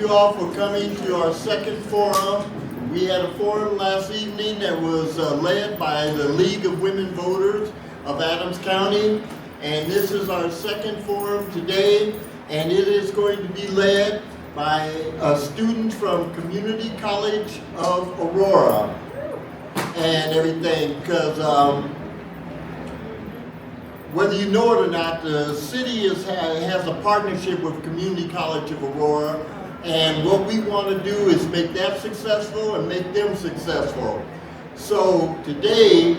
you all for coming to our second forum. We had a forum last evening that was led by the League of Women Voters of Adams County, and this is our second forum today, and it is going to be led by a student from Community College of Aurora and everything, because whether you know it or not, the city has a partnership with Community College of Aurora, and what we want to do is make that successful and make them successful. So today,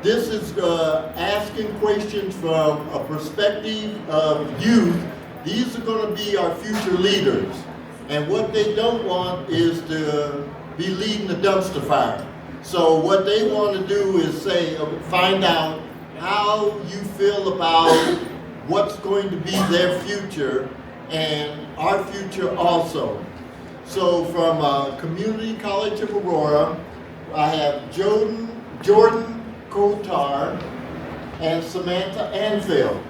this is asking questions from a perspective of youth. These are going to be our future leaders, and what they don't want is to be leading the dumpster fire. So what they want to do is find out how you feel about what's going to be their future and our future also. So from Community College of Aurora, I have Jordan Kotar and Samantha Anfield.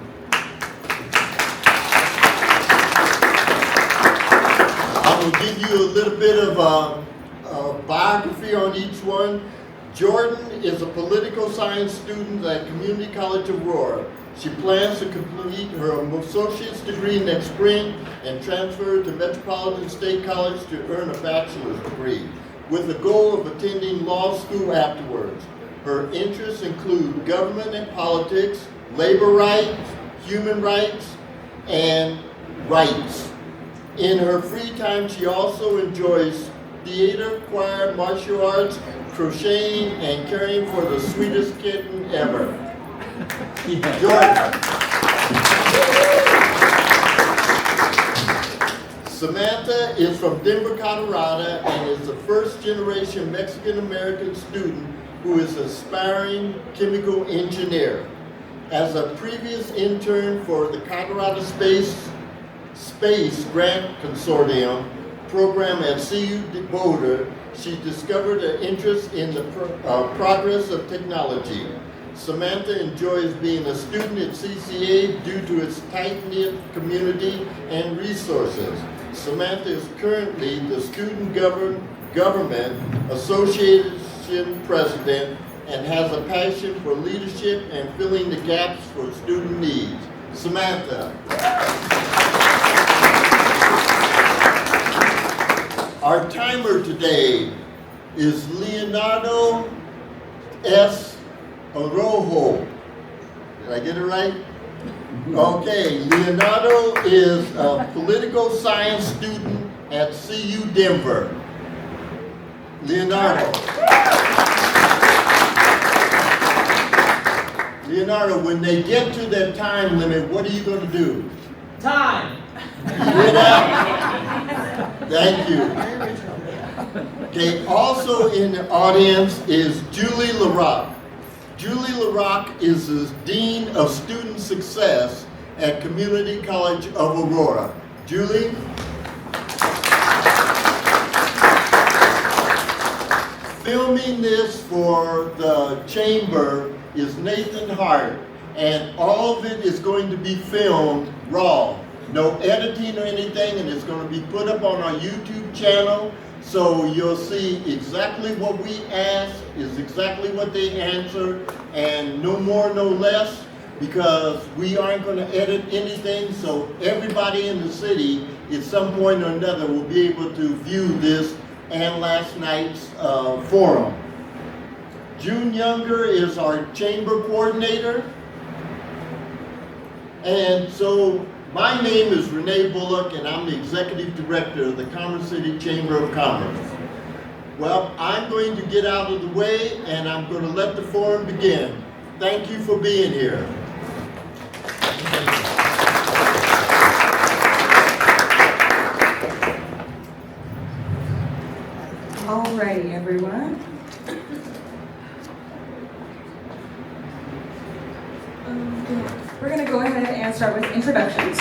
I will give you a little bit of a biography on each one. Jordan is a political science student at Community College of Aurora. She plans to complete her associate's degree next spring and transfer to Metropolitan State College to earn a bachelor's degree, with the goal of attending law school afterwards. Her interests include government and politics, labor rights, human rights, and rights. In her free time, she also enjoys theater, choir, martial arts, crocheting, and caring for the sweetest kitten ever. Jordan. Samantha is from Denver, Colorado, and is the first-generation Mexican-American student who is an aspiring chemical engineer. As a previous intern for the Colorado Space Grant Consortium program at CU Boulder, she discovered an interest in the progress of technology. Samantha enjoys being a student at CCA due to its tight-knit community and resources. Samantha is currently the Student Government Association President and has a passion for leadership and filling the gaps for student needs. Samantha. Our timer today is Leonardo S. Orojo. Did I get it right? Okay, Leonardo is a political science student at CU Denver. Leonardo. Leonardo, when they get to their time limit, what are you going to do? Time. You hear that? Thank you. Okay, also in the audience is Julie LaRock. Julie LaRock is the Dean of Student Success at Community College of Aurora. Julie? Filming this for the chamber is Nathan Hart, and all of it is going to be filmed raw. No editing or anything, and it's going to be put up on our YouTube channel, so you'll see exactly what we ask is exactly what they answer, and no more, no less, because we aren't going to edit anything, so everybody in the city at some point or another will be able to view this and last night's forum. June Younger is our chamber coordinator, and so my name is Renee Bullock, and I'm the Executive Director of the Commerce City Chamber of Commerce. Well, I'm going to get out of the way, and I'm going to let the forum begin. Thank you for being here. All righty, everyone. We're going to go ahead and start with introductions.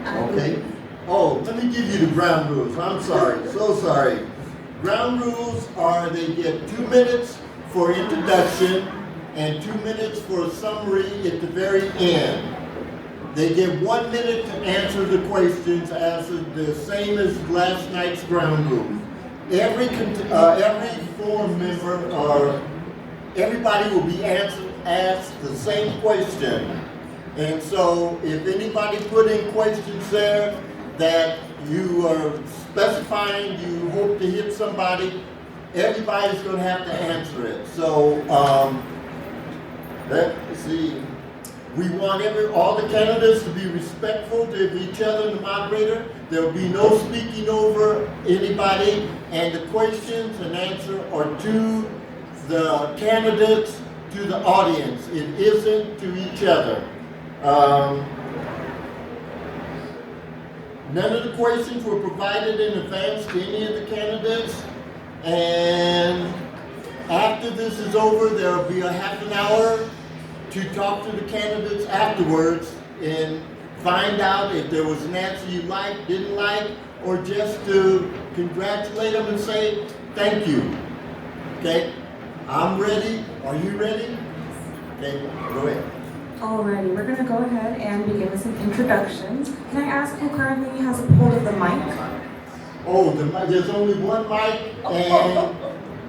Okay. Oh, let me give you the ground rules. I'm sorry, so sorry. Ground rules are they get 2 minutes for introduction and 2 minutes for a summary at the very end. They get 1 minute to answer the questions as the same as last night's ground rules. Every forum member or everybody will be asked the same question. And so if anybody put in questions there that you are specifying you hope to hit somebody, everybody's going to have to answer it. So let's see. We want all the candidates to be respectful to each other and the moderator. There will be no speaking over anybody, and the questions and answer are to the candidates, to the audience. It isn't to each other. None of the questions were provided in advance to any of the candidates, and after this is over, there will be a half an hour to talk to the candidates afterwards and find out if there was an answer you liked, didn't like, or just to congratulate them and say thank you. Okay? I'm ready. Are you ready? Okay, go ahead. Alrighty, we're gonna go ahead and begin with some introductions. Can I ask who currently has a hold of the mic? Oh, there's only one mic, and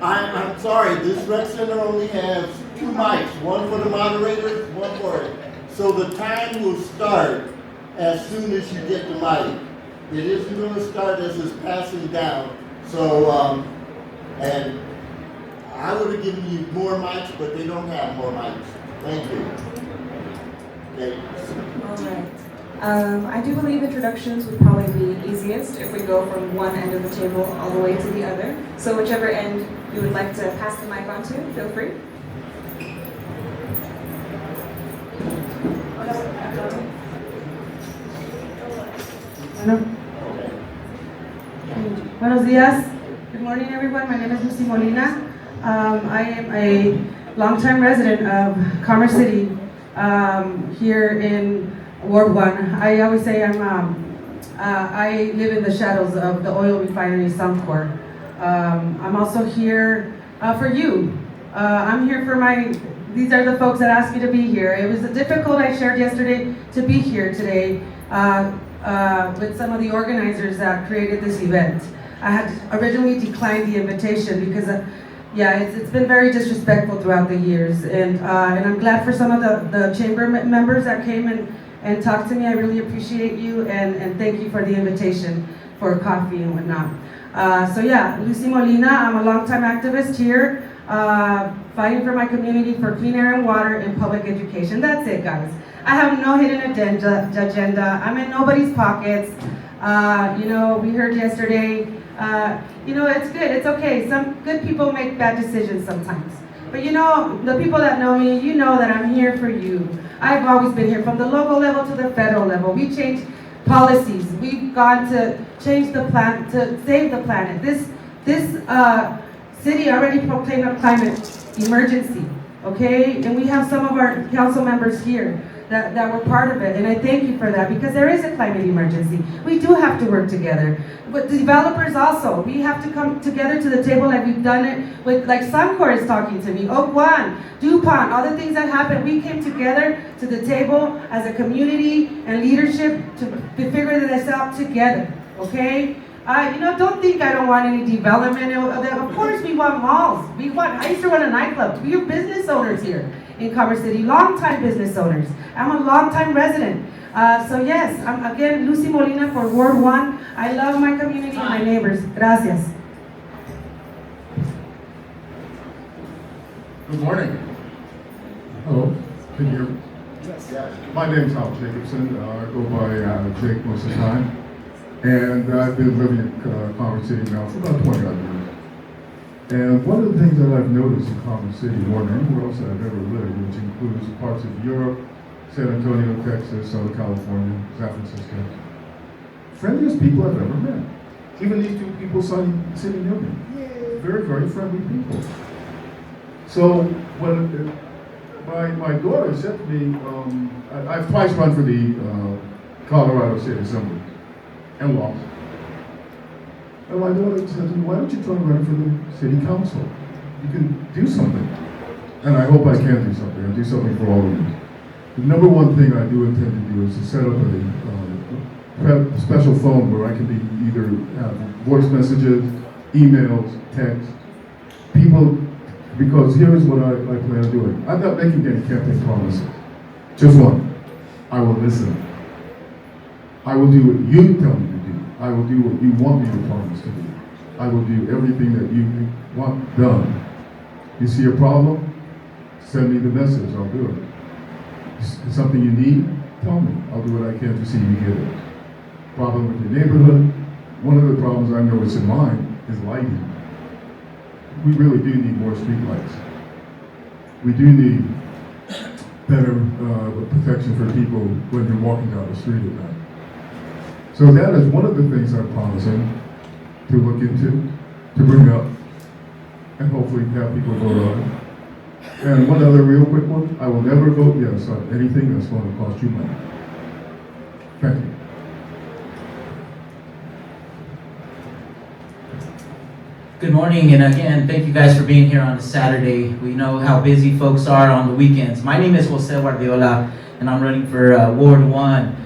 I'm sorry, this rec center only has 2 mics, one for the moderators, one for it. So the time will start as soon as you get the mic. It isn't going to start as it's passing down. So, and I would have given you more mics, but they don't have more mics. Thank you. Okay. All right. I do believe introductions would probably be easiest if we go from one end of the table all the way to the other. So whichever end you would like to pass the mic on to, feel free. Buenos días. Good morning, everyone. My name is Molina. I am a longtime resident of Commerce City here in Ward 1. I always say I live in the shadows of the oil refinery Suncor. I'm also here for you. I'm here for these are the folks that asked me to be here. It was difficult, I shared yesterday, to be here today with some of the organizers that created this event. I had originally declined the invitation because it's been very disrespectful throughout the years, and I'm glad for some of the chamber members that came and talked to me. I really appreciate you, and thank you for the invitation for coffee and whatnot. Lucy Molina, I'm a longtime activist here, fighting for my community for clean air and water and public education. That's it, guys. I have no hidden agenda. I'm in nobody's pockets. We heard yesterday, it's good, it's okay. Some good people make bad decisions sometimes. But the people that know me, you know that I'm here for you. I've always been here from the local level to the federal level. We changed policies. We've gone to change the planet, to save the planet. This city already proclaimed a climate emergency, okay? And we have some of our council members here that were part of it, and I thank you for that, because there is a climate emergency. We do have to work together. But the developers also, we have to come together to the table like we've done it with, like Suncor is talking to me, Oak One, DuPont, all the things that happened. We came together to the table as a community and leadership to figure this out together, okay? Don't think I don't want any development. Of course we want malls. I used to run a nightclub. We are business owners here in Commerce City, long-time business owners. I'm a long-time resident. Yes, I'm again Lucy Molina for Ward 1. I love my community and my neighbors. Gracias. Good morning. Hello, can you hear me? Yes. My name's Jacobson. I go by Jake most of the time. And I've been living in Commerce City now for about 20 odd years. And one of the things that I've noticed in Commerce City more than anywhere else that I've ever lived, which includes parts of Europe, San Antonio, Texas, Southern California, San Francisco, friendliest people I've ever met. Even these 2 people sitting near me. Very, very friendly people. So when my daughter said to me, I've twice run for the Colorado State Assembly and lost. And my daughter said to me, why don't you try running for the city council? You can do something. And I hope I can do something. I'll do something for all of you. the number one thing I do intend to do is to set up a special phone where I can be either have voice messages, emails, text, people, because here's what I plan on doing. I'm not making any campaign promises, just one. I will listen. I will do what you tell me to do. I will do what you want me to promise to do. I will do everything that you want done. You see a problem? Send me the message, I'll do it. Is something you need? Tell me. I'll do what I can to see you get it. Problem with your neighborhood? One of the problems I know is in mine is lighting. We really do need more street lights. We do need better protection for people when you're walking down the street at night. So that is one of the things I'm promising to look into, to bring up, and hopefully have people vote on it. And one other real quick one, I will never vote yes on anything that's going to cost you money. Thank you. Good morning, and again, thank you guys for being here on a Saturday. We know how busy folks are on the weekends. My name is José Guardiola, and I'm running for Ward 1.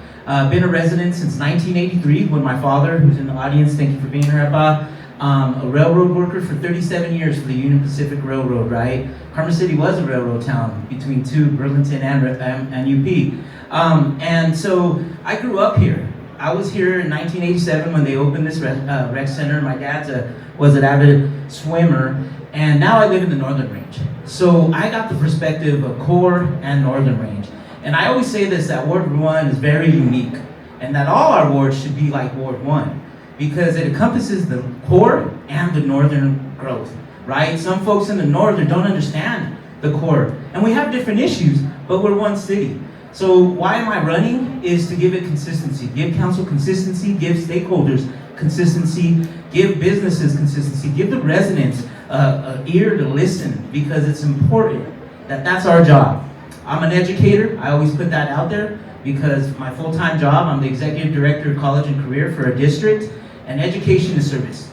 Been a resident since 1983 when my father, who's in the audience, thank you for being here, Abba, a railroad worker for 37 years for the Union Pacific Railroad, right? Carmen City was a railroad town between Burlington and UP. And so I grew up here. I was here in 1987 when they opened this rec center. My dad was an avid swimmer, and now I live in the Northern Range. So I got the perspective of Core and Northern Range. And I always say this, that Ward 1 is very unique, and that all our wards should be like Ward 1, because it encompasses the core and the northern growth, right? Some folks in the northern don't understand the core, and we have different issues, but we're one city. So why am I running? Is to give it consistency, give council consistency, give stakeholders consistency, give businesses consistency, give the residents an ear to listen, because it's important that's our job. I'm an educator, I always put that out there, because my full-time job, I'm the executive director of college and career for a district, and education is service.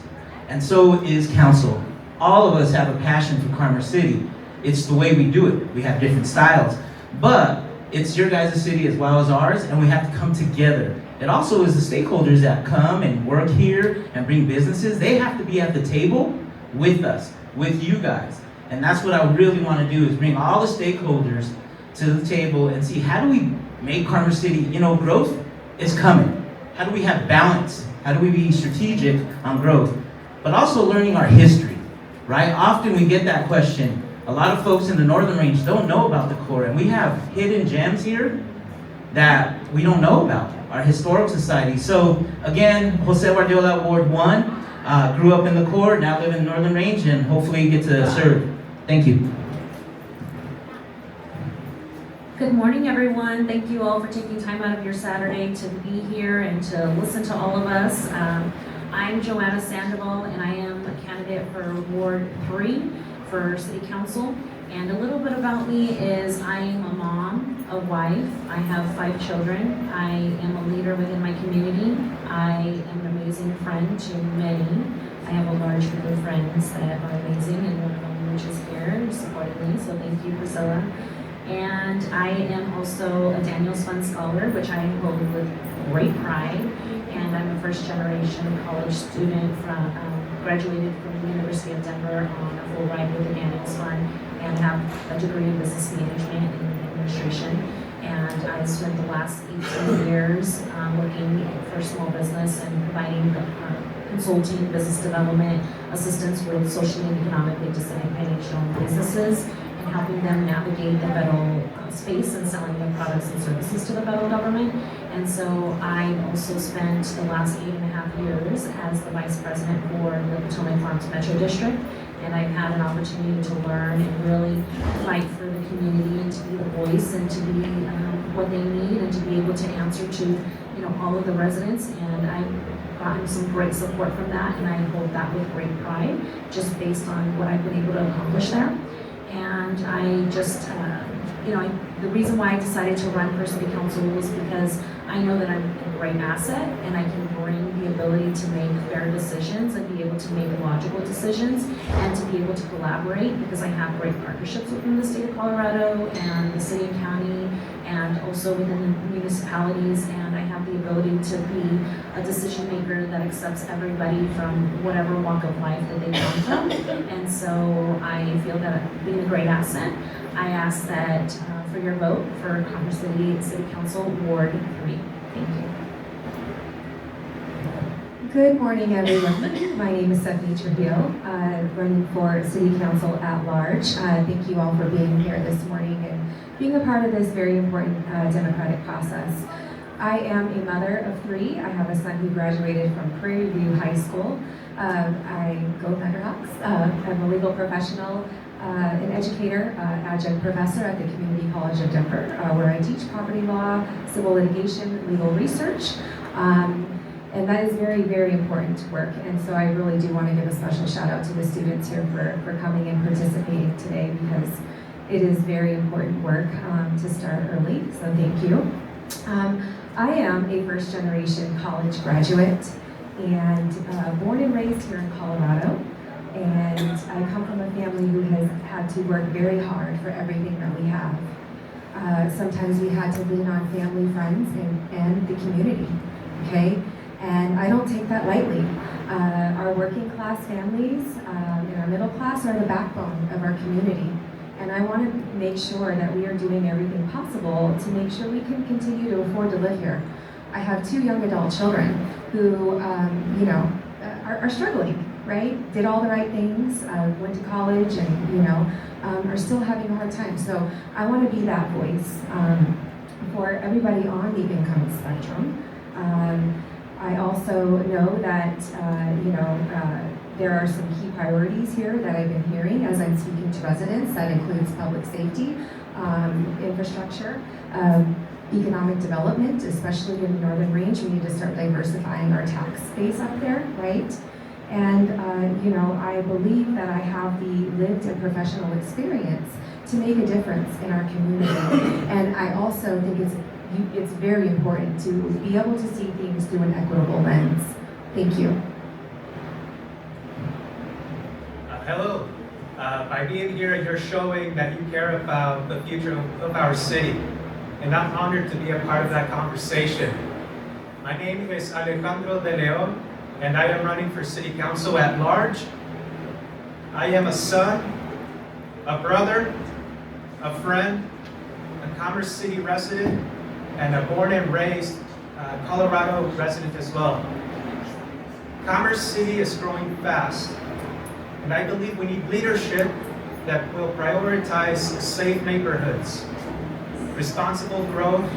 And so is council. All of us have a passion for Carmen City. It's the way we do it. We have different styles, but it's your guys' city as well as ours, and we have to come together. It also is the stakeholders that come and work here and bring businesses. They have to be at the table with us, with you guys. And that's what I really want to do, is bring all the stakeholders to the table and see, how do we make Carmen City, growth is coming. How do we have balance? How do we be strategic on growth? But also learning our history, right? Often we get that question. A lot of folks in the Northern Range don't know about the core, and we have hidden gems here that we don't know about, our historic society. So again, José Guardiola, Ward 1, grew up in the core, now live in the Northern Range, and hopefully get to serve. Thank you. Good morning, everyone. Thank you all for taking time out of your Saturday to be here and to listen to all of us. I'm Joanna Sandoval, and I am a candidate for Ward 3 for City Council. And a little bit about me is I am a mom, a wife. I have 5 children. I am a leader within my community. I am an amazing friend to many. I have a large group of friends that are amazing, and one of them which is here supporting me. So thank you, Priscilla. And I am also a Daniels Fund Scholar, which I hold with great pride. And I'm a first-generation college student graduated from the University of Denver on a full ride with the Daniels Fund, and have a degree in business management and administration. And I spent the last 18 years working for small business and providing consulting, business development, assistance with socially and economically disadvantaged businesses, and helping them navigate the federal space and selling their products and services to the federal government. And so I also spent the last 8.5 years as the vice president for the Potomac Farms Metro District. And I've had an opportunity to learn and really fight for the community, and to be the voice, and to be what they need, and to be able to answer to all of the residents. And I've gotten some great support from that, and I hold that with great pride, just based on what I've been able to accomplish there. And I just, the reason why I decided to run for City Council was because I know that I'm a great asset, and I can bring the ability to make fair decisions and be able to make logical decisions, and to be able to collaborate, because I have great partnerships within the state of Colorado and the city and county, and also within the municipalities, and I have the ability to be a decision maker that accepts everybody from whatever walk of life that they come from. And so I feel that being a great asset, I ask that for your vote for Commerce City Council Ward 3. Thank you. Good morning, everyone. My name is Stefanie Trujillo, running for City Council at large. Thank you all for being here this morning and being a part of this very important democratic process. I am a mother of 3. I have a son who graduated from Prairie View High School. I go Thunderhawks. I'm a legal professional, an educator, adjunct professor at the Community College of Denver, where I teach property law, civil litigation, legal research. And that is very, very important work. And so I really do want to give a special shout out to the students here for coming and participating today, because it is very important work to start early. So thank you. I am a first generation college graduate and born and raised here in Colorado. And I come from a family who has had to work very hard for everything that we have. Sometimes we had to lean on family, friends, and the community, okay? And I don't take that lightly. Our working class families and our middle class are the backbone of our community. And I want to make sure that we are doing everything possible to make sure we can continue to afford to live here. I have 2 young adult children who, are struggling, right? Did all the right things, went to college, and are still having a hard time. So I want to be that voice for everybody on the income spectrum. I also know that there are some key priorities here that I've been hearing as I'm speaking to residents. That includes public safety, infrastructure, economic development, especially in the Northern Range. We need to start diversifying our tax base up there, right? And I believe that I have the lived and professional experience to make a difference in our community. And I also think it's very important to be able to see things through an equitable lens. Thank you. Hello. By being here, you're showing that you care about the future of our city. And I'm honored to be a part of that conversation. My name is Alejandro De Leon, and I am running for City Council at large. I am a son, a brother, a friend, a Commerce City resident, and a born and raised Colorado resident as well. Commerce City is growing fast, and I believe we need leadership that will prioritize safe neighborhoods, responsible growth,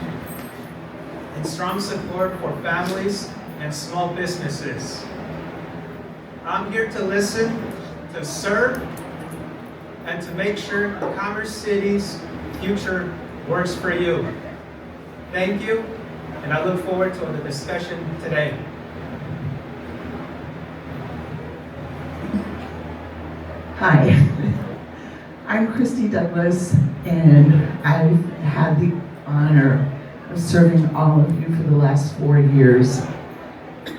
and strong support for families and small businesses. I'm here to listen, to serve, and to make sure Commerce City's future works for you. Thank you, and I look forward to the discussion today. Hi, I'm Kristi Douglas, and I've had the honor of serving all of you for the last 4 years.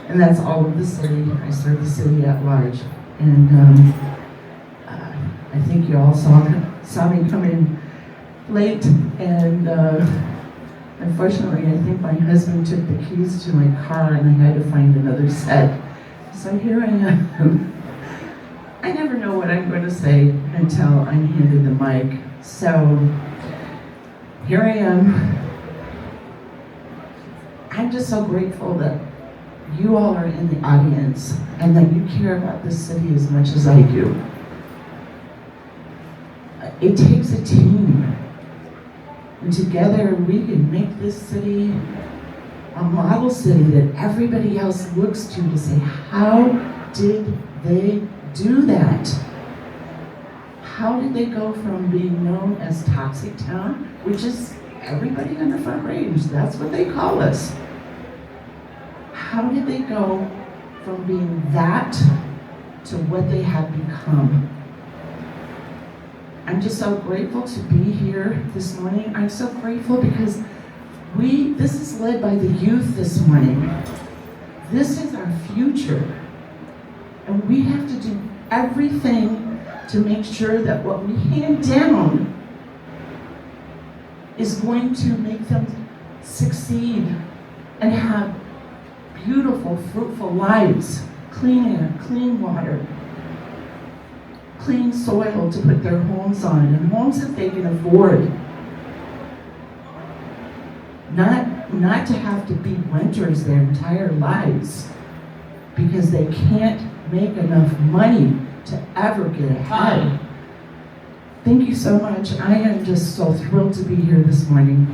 And that's all of the city. I serve the city at large. And I think you all saw me come in late, and unfortunately I think my husband took the keys to my car and I had to find another set. So here I am. I never know what I'm going to say until I'm handed the mic. So here I am. I'm just so grateful that you all are in the audience and that you care about this city as much as I do. It takes a team, and together we can make this city a model city that everybody else looks to say, how did they do that? How did they go from being known as Toxic Town, which is everybody on the Front Range, that's what they call us. How did they go from being that to what they have become? I'm just so grateful to be here this morning. I'm so grateful because this is led by the youth this morning. This is our future. And we have to do everything to make sure that what we hand down is going to make them succeed and have beautiful, fruitful lives, clean air, clean water, clean soil to put their homes on, and homes that they can afford. Not to have to be renters their entire lives because they can't make enough money to ever get ahead. Thank you so much. I am just so thrilled to be here this morning.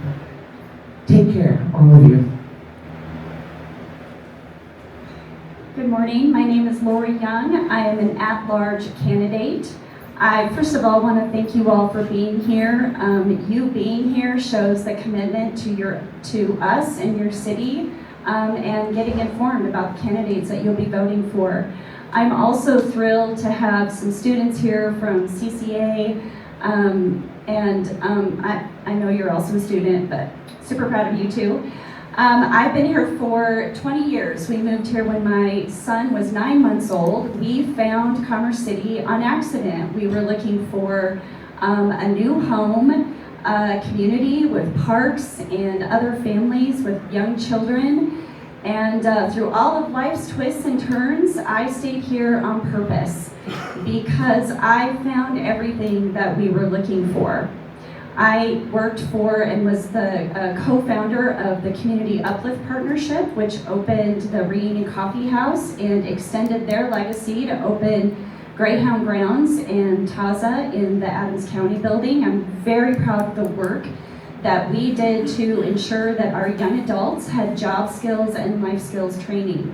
Take care, all of you. Good morning. My name is Lori Young. I am an at-large candidate. I first of all want to thank you all for being here. You being here shows the commitment to us and your city, and getting informed about the candidates that you'll be voting for. I'm also thrilled to have some students here from CCA, I know you're also a student, but super proud of you too. I've been here for 20 years. We moved here when my son was 9 months old. We found Commerce City on accident. We were looking for a new home, a community with parks and other families with young children. And through all of life's twists and turns, I stayed here on purpose because I found everything that we were looking for. I worked for and was the co-founder of the Community Uplift Partnership, which opened the Reunion Coffee House and extended their legacy to open Greyhound Grounds and Taza in the Adams County building. I'm very proud of the work that we did to ensure that our young adults had job skills and life skills training.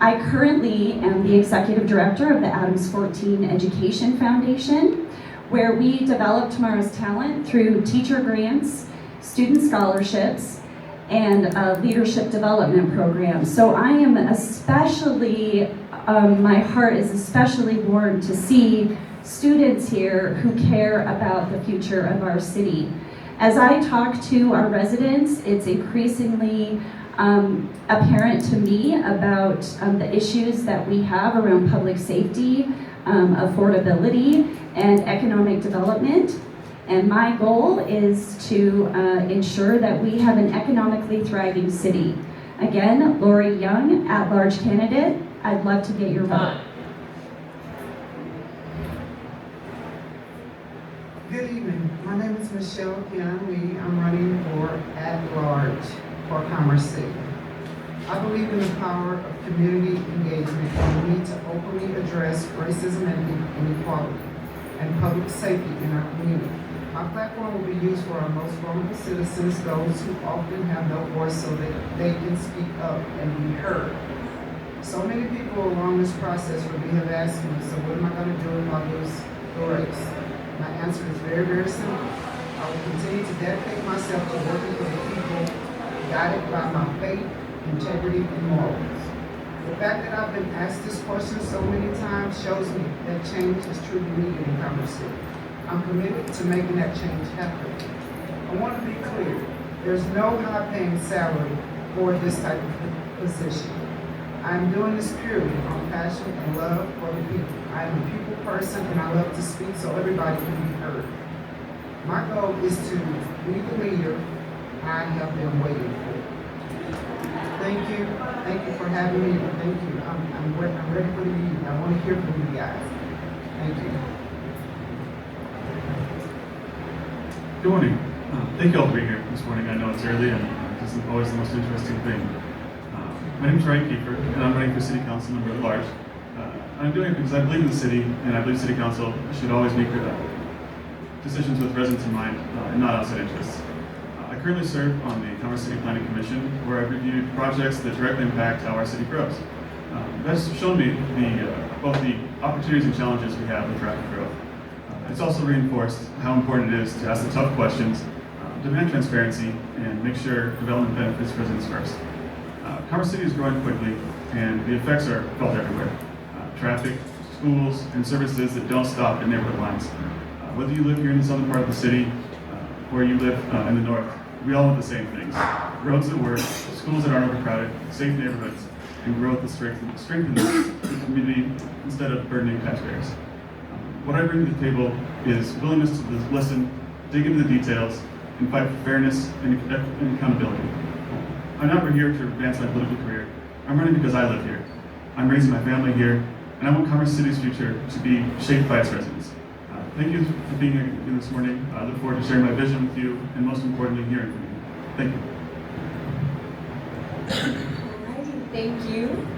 I currently am the executive director of the Adams 14 Education Foundation, where we develop tomorrow's talent through teacher grants, student scholarships, and leadership development programs. So I am especially, my heart is especially warmed to see students here who care about the future of our city. As I talk to our residents, it's increasingly apparent to me about the issues that we have around public safety, affordability, and economic development. And my goal is to ensure that we have an economically thriving city. Again, Lori Young, at-large candidate. I'd love to get your vote. Good evening. My name is Michelle Young. I'm running for at-large for Commerce City. I believe in the power of community engagement and the need to openly address racism and inequality and public safety in our community. My platform will be used for our most vulnerable citizens, those who often have no voice, so that they can speak up and be heard. So many people along this process have asked me, so what am I going to do if I lose the race? My answer is very, very simple. I will continue to dedicate myself to working for the people, guided by my faith, integrity, and morals. The fact that I've been asked this question so many times shows me that change is truly needed in Commerce City. I'm committed to making that change happen. I want to be clear, there's no high-paying salary for this type of position. I'm doing this purely on passion and love for the people. I am a people person and I love to speak so everybody can be heard. My goal is to be the leader I have been waiting for. Thank you for having me. Thank you. I'm ready for the meeting. I want to hear from you guys. Thank you. Good morning. Thank you all for being here this morning. I know it's early and this is always the most interesting thing. My name is Keefer and I'm running for City Council member at large. I'm doing it because I believe in the city and I believe City Council should always make decisions with residents in mind and not outside interests. I currently serve on the Commerce City Planning Commission, where I've reviewed projects that directly impact how our city grows. That's shown me both the opportunities and challenges we have with rapid growth. It's also reinforced how important it is to ask the tough questions, demand transparency, and make sure development benefits residents first. Commerce City is growing quickly, and the effects are felt everywhere. Traffic, schools, and services that don't stop at neighborhood lines. Whether you live here in the southern part of the city, or you live in the north, we all want the same things. Roads that work, schools that aren't overcrowded, safe neighborhoods, and growth that strengthens the community instead of burdening taxpayers. What I bring to the table is willingness to listen, dig into the details, and fight for fairness and accountability. I'm not here to advance my political career. I'm running because I live here. I'm raising my family here, and I want Commerce City's future to be shaped by its residents. Thank you for being here this morning. I look forward to sharing my vision with you, and most importantly, hearing from you. Thank you. Alrighty, thank you.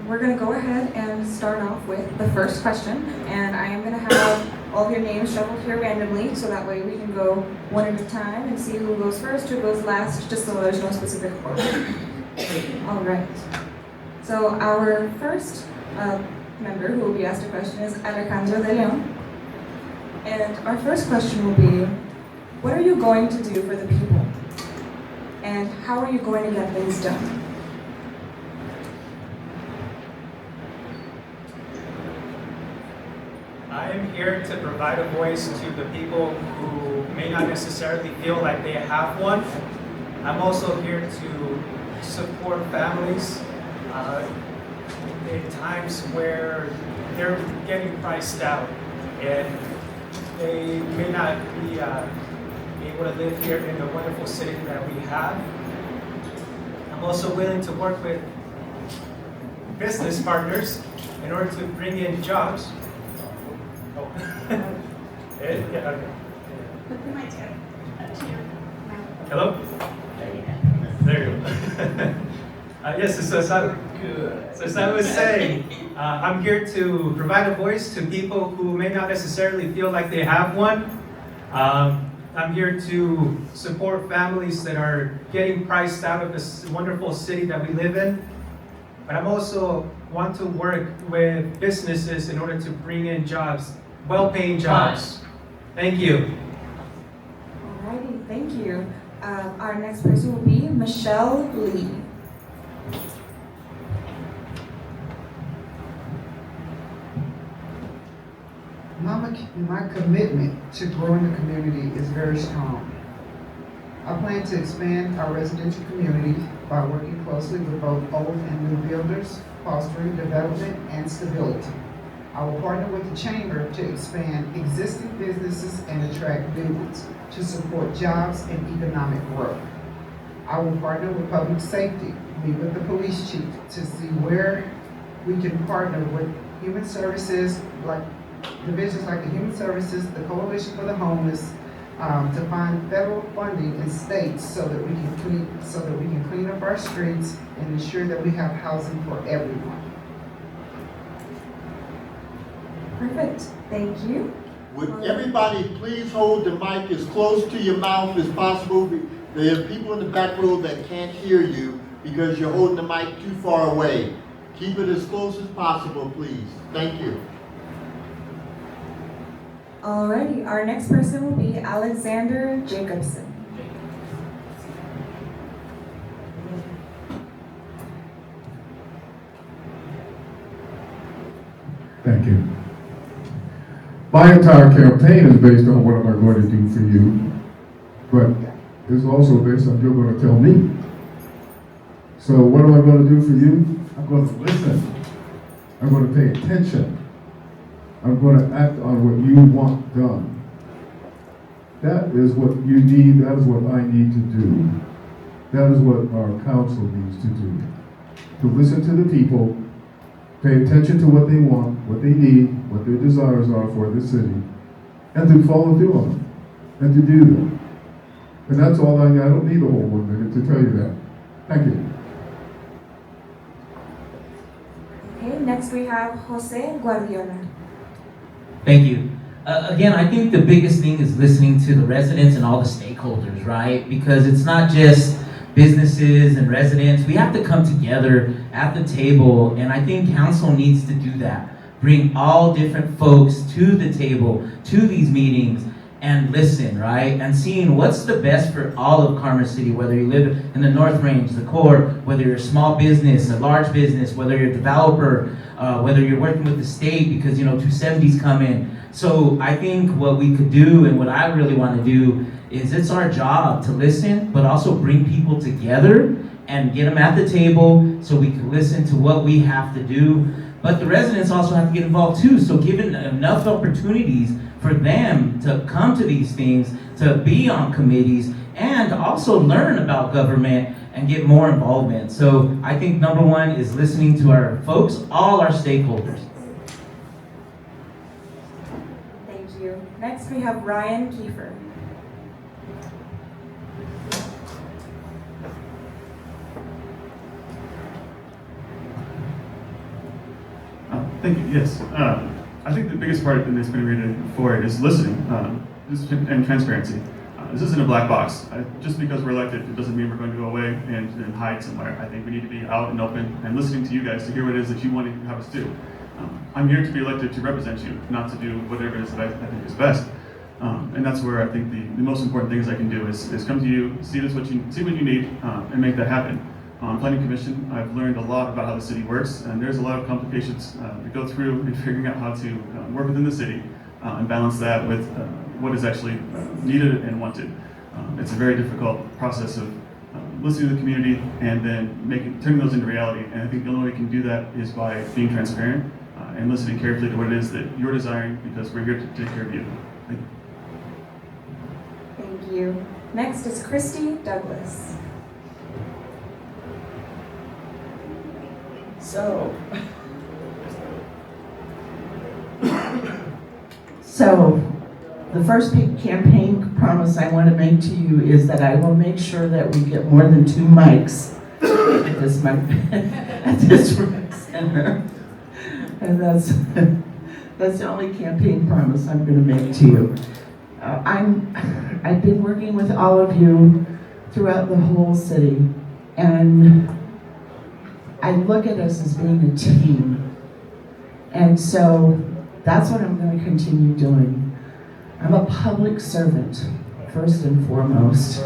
We're going to go ahead and start off with the first question, and I am going to have all of your names shuffled here randomly, so that way we can go one at a time and see who goes first, who goes last, just so there's no specific order. All right. So our first member who will be asked a question is Alejandro De Leon. And our first question will be, what are you going to do for the people? And how are you going to get things done? I am here to provide a voice to the people who may not necessarily feel like they have one. I'm also here to support families in times where they're getting priced out and they may not be able to live here in the wonderful city that we have. I'm also willing to work with business partners in order to bring in jobs. Oh. Yeah, okay. Hello? There you go. Yes, so as I was saying, I'm here to provide a voice to people who may not necessarily feel like they have one. I'm here to support families that are getting priced out of this wonderful city that we live in. But I'm also want to work with businesses in order to bring in jobs, well-paying jobs. Thank you. Alrighty, thank you. Our next person will be Michelle Lee. My commitment to growing the community is very strong. I plan to expand our residential community by working closely with both old and new builders, fostering development and stability. I will partner with the Chamber to expand existing businesses and attract new ones to support jobs and economic growth. I will partner with public safety, meet with the police chief to see where we can partner with human services, like divisions like the Human Services, the Coalition for the Homeless, to find federal funding in states so that we can clean up our streets and ensure that we have housing for everyone. Perfect, thank you. Would everybody please hold the mic as close to your mouth as possible? There are people in the back row that can't hear you because you're holding the mic too far away. Keep it as close as possible, please. Thank you. Alrighty, our next person will be Alexander Jacobson. Thank you. My entire campaign is based on what am I going to do for you, but it's also based on you're going to tell me. So what am I going to do for you? I'm going to listen. I'm going to pay attention. I'm going to act on what you want done. That is what you need. That is what I need to do. That is what our council needs to do. To listen to the people, pay attention to what they want, what they need, what their desires are for the city, and to follow through on them, and to do them. And that's all I need. I don't need a whole 1 minute to tell you that. Thank you. Okay, next we have José Guardiola. Thank you. Again, I think the biggest thing is listening to the residents and all the stakeholders, right? Because it's not just businesses and residents. We have to come together at the table, and I think council needs to do that. Bring all different folks to the table, to these meetings, and listen, right? And seeing what's the best for all of Commerce City, whether you live in the North Range, the core, whether you're a small business, a large business, whether you're a developer, whether you're working with the state because, 270's come in. So I think what we could do and what I really want to do is it's our job to listen, but also bring people together and get them at the table so we can listen to what we have to do. But the residents also have to get involved too. So given enough opportunities for them to come to these things to be on committees and also learn about government and get more involvement. So I think number one is listening to our folks, all our stakeholders. Thank you. Next we have Ryan Keefer. Thank you. Yes. I think the biggest part in this been for it is listening and transparency. This isn't a black box. Just because we're elected, it doesn't mean we're going to go away and hide somewhere. I think we need to be out and open and listening to you guys to hear what it is that you want to have us do. I'm here to be elected to represent you, not to do whatever it is that I think is best. And that's where I think the most important things I can do is come to you, see what you need, and make that happen. On Planning Commission, I've learned a lot about how the city works, and there's a lot of complications to go through in figuring out how to work within the city and balance that with what is actually needed and wanted. It's a very difficult process of listening to the community and then turning those into reality. And I think the only way we can do that is by being transparent and listening carefully to what it is that you're desiring, because we're here to take care of you. Thank you. Thank you. Next is Kristi Douglas. So, the first big campaign promise I want to make to you is that I will make sure that we get more than 2 mics at this rec center. And that's the only campaign promise I'm going to make to you. I've been working with all of you throughout the whole city, and I look at us as being a team. And so that's what I'm going to continue doing. I'm a public servant, first and foremost.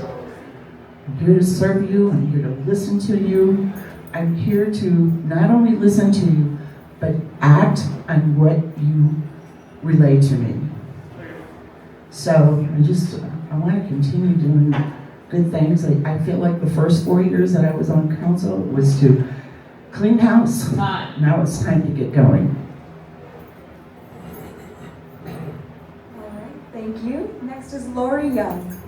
I'm here to serve you, I'm here to listen to you. I'm here to not only listen to you, but act on what you relay to me. So I want to continue doing good things. I feel like the first 4 years that I was on council was to clean house. Now it's time to get going. All right, thank you. Next is Lori Young.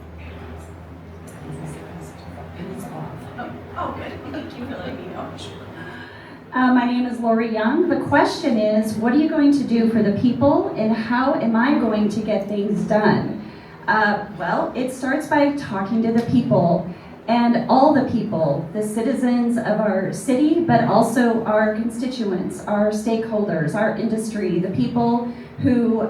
My name is Lori Young. The question is, what are you going to do for the people, and how am I going to get things done? Well, it starts by talking to the people, and all the people, the citizens of our city, but also our constituents, our stakeholders, our industry, the people who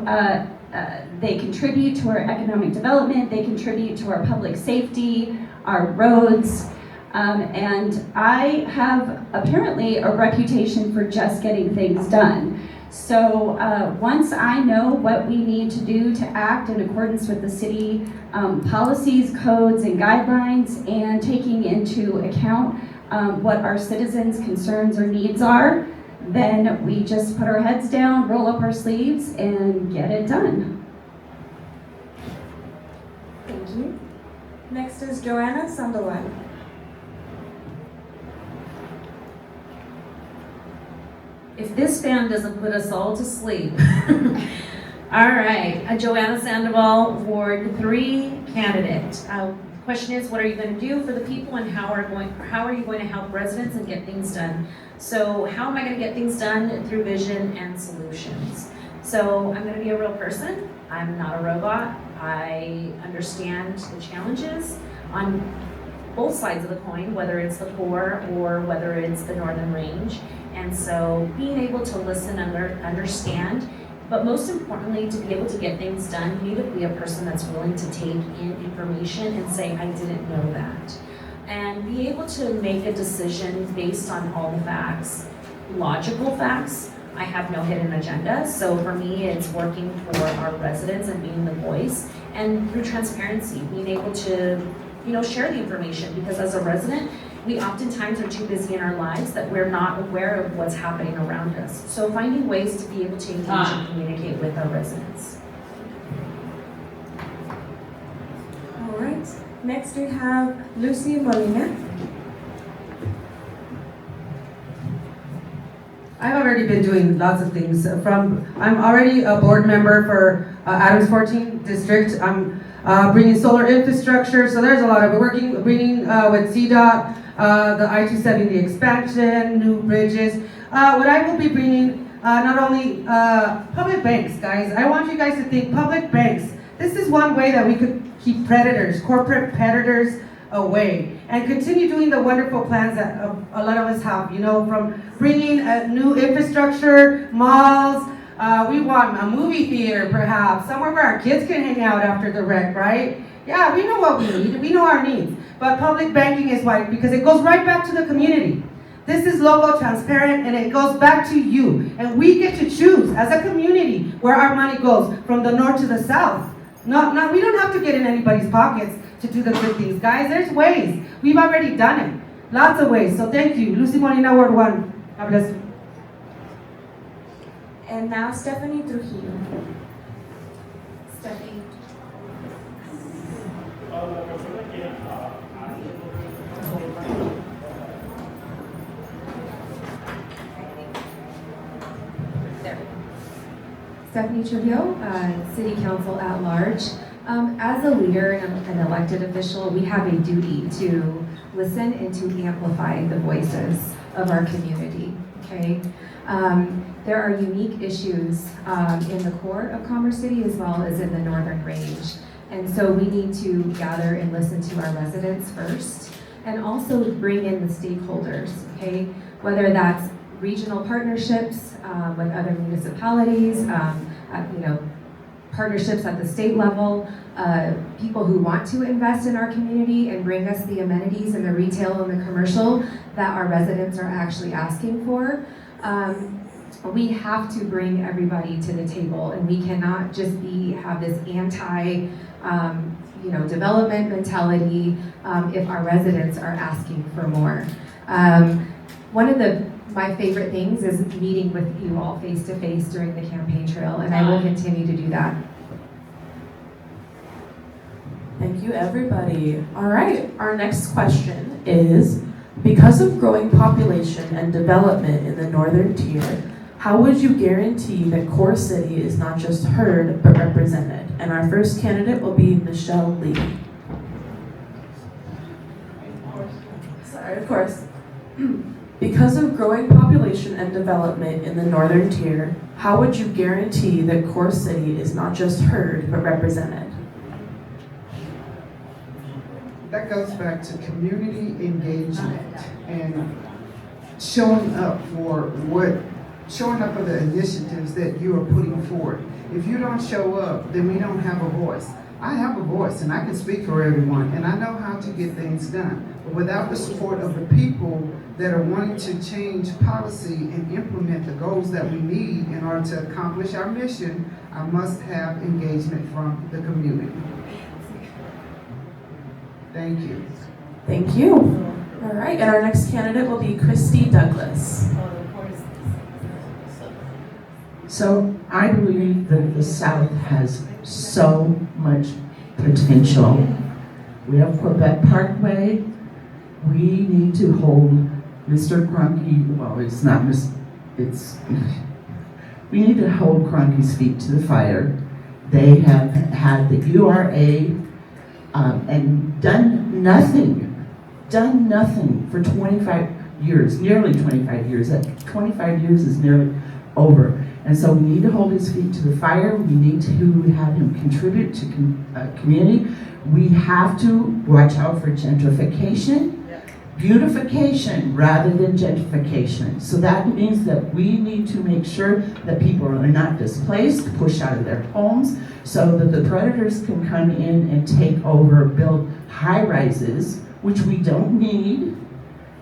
they contribute to our economic development, they contribute to our public safety, our roads. And I have apparently a reputation for just getting things done. So once I know what we need to do to act in accordance with the city policies, codes, and guidelines, and taking into account what our citizens' concerns or needs are, then we just put our heads down, roll up our sleeves, and get it done. Thank you. Next is Joanna Sandoval. If this band doesn't put us all to sleep. All right, Joanna Sandoval, Ward 3 candidate. Question is, what are you going to do for the people, and how are you going to help residents and get things done? So how am I going to get things done? Through vision and solutions. So I'm going to be a real person. I'm not a robot. I understand the challenges on both sides of the coin, whether it's the poor or whether it's the northern range. And so being able to listen and understand, but most importantly, to be able to get things done, you need to be a person that's willing to take in information and say, I didn't know that. And be able to make a decision based on all the facts, logical facts. I have no hidden agenda. So for me, it's working for our residents and being the voice, and through transparency, being able to share the information, because as a resident, we oftentimes are too busy in our lives that we're not aware of what's happening around us. So finding ways to be able to engage and communicate with our residents. All right, next we have Lucy Molina. I've already been doing lots of things. I'm already a board member for Adams 14 District. bringing solar infrastructure. So there's a lot of it. Bringing with CDOT, the I-270 expansion, new bridges. What I will be bringing, not only public banks, guys. I want you guys to think public banks. This is one way that we could keep predators, corporate predators away, and continue doing the wonderful plans that a lot of us have, you know, from bringing new infrastructure, malls. We want a movie theater, perhaps, somewhere where our kids can hang out after the rec, right? Yeah, we know what we need. We know our needs. But public banking is why, because it goes right back to the community. This is local, transparent, and it goes back to you. And we get to choose, as a community, where our money goes, from the north to the south. We don't have to get in anybody's pockets to do the good things, guys. There's ways. We've already done it. Lots of ways. So thank you. Lucy Molina, Ward 1. God bless you. And now Stefanie Trujillo. Stephanie. Stefanie Trujillo, City Council at Large. As a leader and an elected official, we have a duty to listen and to amplify the voices of our community, okay? There are unique issues in the core of Commerce City as well as in the Northern Range. And so we need to gather and listen to our residents first, and also bring in the stakeholders, okay? Whether that's regional partnerships with other municipalities, you know, partnerships at the state level, people who want to invest in our community and bring us the amenities and the retail and the commercial that our residents are actually asking for. We have to bring everybody to the table, and we cannot just have this anti, you know, development mentality if our residents are asking for more. One of my favorite things is meeting with you all face to face during the campaign trail, and I will continue to do that. Thank you, everybody. All right, our next question is, because of growing population and development in the northern tier, how would you guarantee that Core City is not just heard, but represented? And our first candidate will be Michelle Lee. Sorry, of course. Because of growing population and development in the northern tier, how would you guarantee that Core City is not just heard, but represented? That goes back to community engagement and showing up for the initiatives that you are putting forward. If you don't show up, then we don't have a voice. I have a voice and I can speak for everyone, and I know how to get things done. But without the support of the people that are wanting to change policy and implement the goals that we need in order to accomplish our mission, I must have engagement from the community. Thank you. Thank you. All right, and our next candidate will be Kristi Douglas. So I believe that the South has so much potential. We have Quebec Parkway. We need to hold Mr. Cronky, well, it's not, we need to hold Cronky's feet to the fire. They have had the URA and done nothing for 25 years, nearly 25 years. That 25 years is nearly over. And so we need to hold his feet to the fire. We need to have him contribute to community. We have to watch out for gentrification, beautification rather than gentrification. So that means that we need to make sure that people are not displaced, pushed out of their homes, so that the predators can come in and take over, build high rises, which we don't need.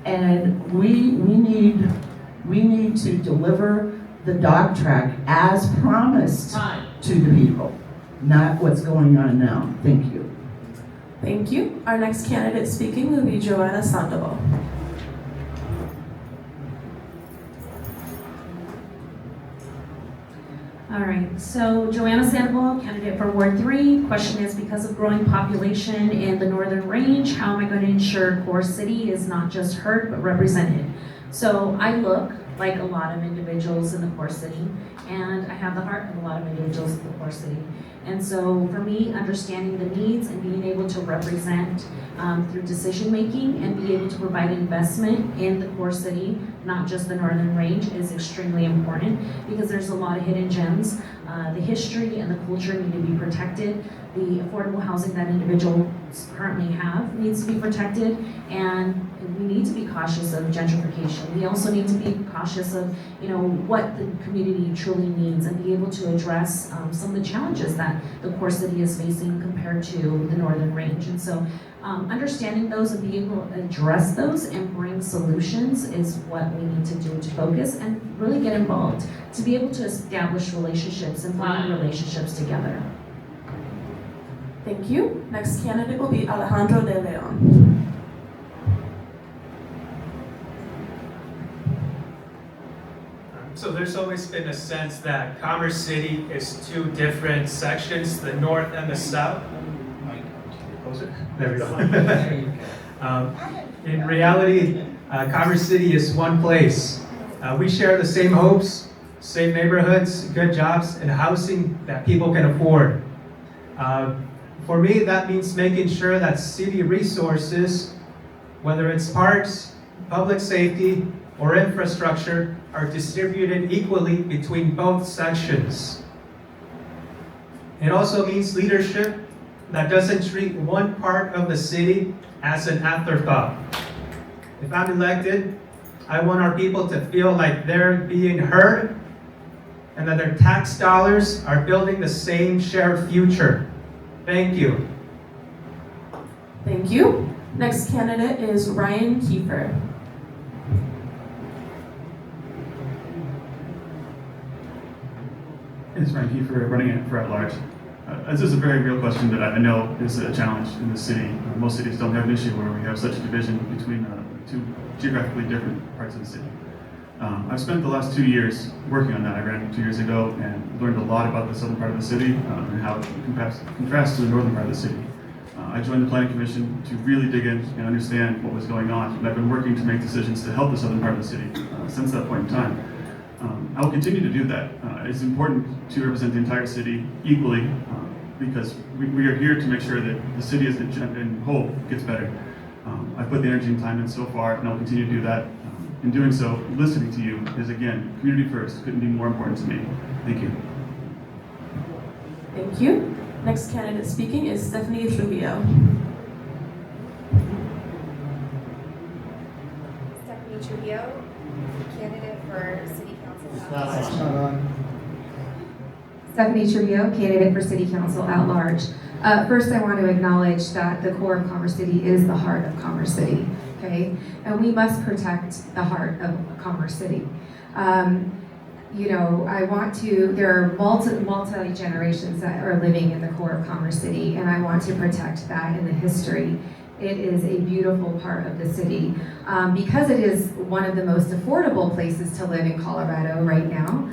And we need to deliver the dog track as promised to the people, not what's going on now. Thank you. Thank you. Our next candidate speaking will be Joanna Sandoval. All right, so Joanna Sandoval, candidate for Ward 3. Question is, because of growing population in the Northern Range, how am I going to ensure Core City is not just heard, but represented? So I look like a lot of individuals in the core city, and I have the heart of a lot of individuals in the core city. And so for me, understanding the needs and being able to represent through decision making and be able to provide investment in the core city, not just the Northern Range, is extremely important because there's a lot of hidden gems. The history and the culture need to be protected. The affordable housing that individuals currently have needs to be protected, and we need to be cautious of gentrification. We also need to be cautious of, what the community truly needs and be able to address some of the challenges that the core city is facing compared to the Northern Range. And so understanding those and being able to address those and bring solutions is what we need to do to focus and really get involved, to be able to establish relationships and find relationships together. Thank you. Next candidate will be Alejandro De Leon. So there's always been a sense that Commerce City is two different sections, the north and the south. Closer? There we go. In reality, Commerce City is one place. We share the same hopes, same neighborhoods, good jobs, and housing that people can afford. For me, that means making sure that city resources, whether it's parks, public safety, or infrastructure, are distributed equally between both sections. It also means leadership that doesn't treat one part of the city as an afterthought. If I'm elected, I want our people to feel like they're being heard and that their tax dollars are building the same shared future. Thank you. Thank you. Next candidate is Ryan Keefer. It's Ryan Keefer, running for at-large. This is a very real question that I know is a challenge in the city. Most cities don't have an issue where we have such a division between two geographically different parts of the city. I've spent the last 2 years working on that. I ran 2 years ago and learned a lot about the southern part of the city and how it contrasts to the northern part of the city. I joined the Planning Commission to really dig in and understand what was going on, and I've been working to make decisions to help the southern part of the city since that point in time. I will continue to do that. It's important to represent the entire city equally because we are here to make sure that the city as a whole gets better. I've put the energy and time in so far, and I'll continue to do that. In doing so, listening to you is, again, community first couldn't be more important to me. Thank you. Thank you. Next candidate speaking is Stefanie Trujillo. Stefanie Trujillo, candidate for City Council. Stefanie Trujillo, candidate for City Council at large. First, I want to acknowledge that the core of Commerce City is the heart of Commerce City, okay? And we must protect the heart of Commerce City. There are multi-generations that are living in the core of Commerce City, and I want to protect that in the history. It is a beautiful part of the city because it is one of the most affordable places to live in Colorado right now.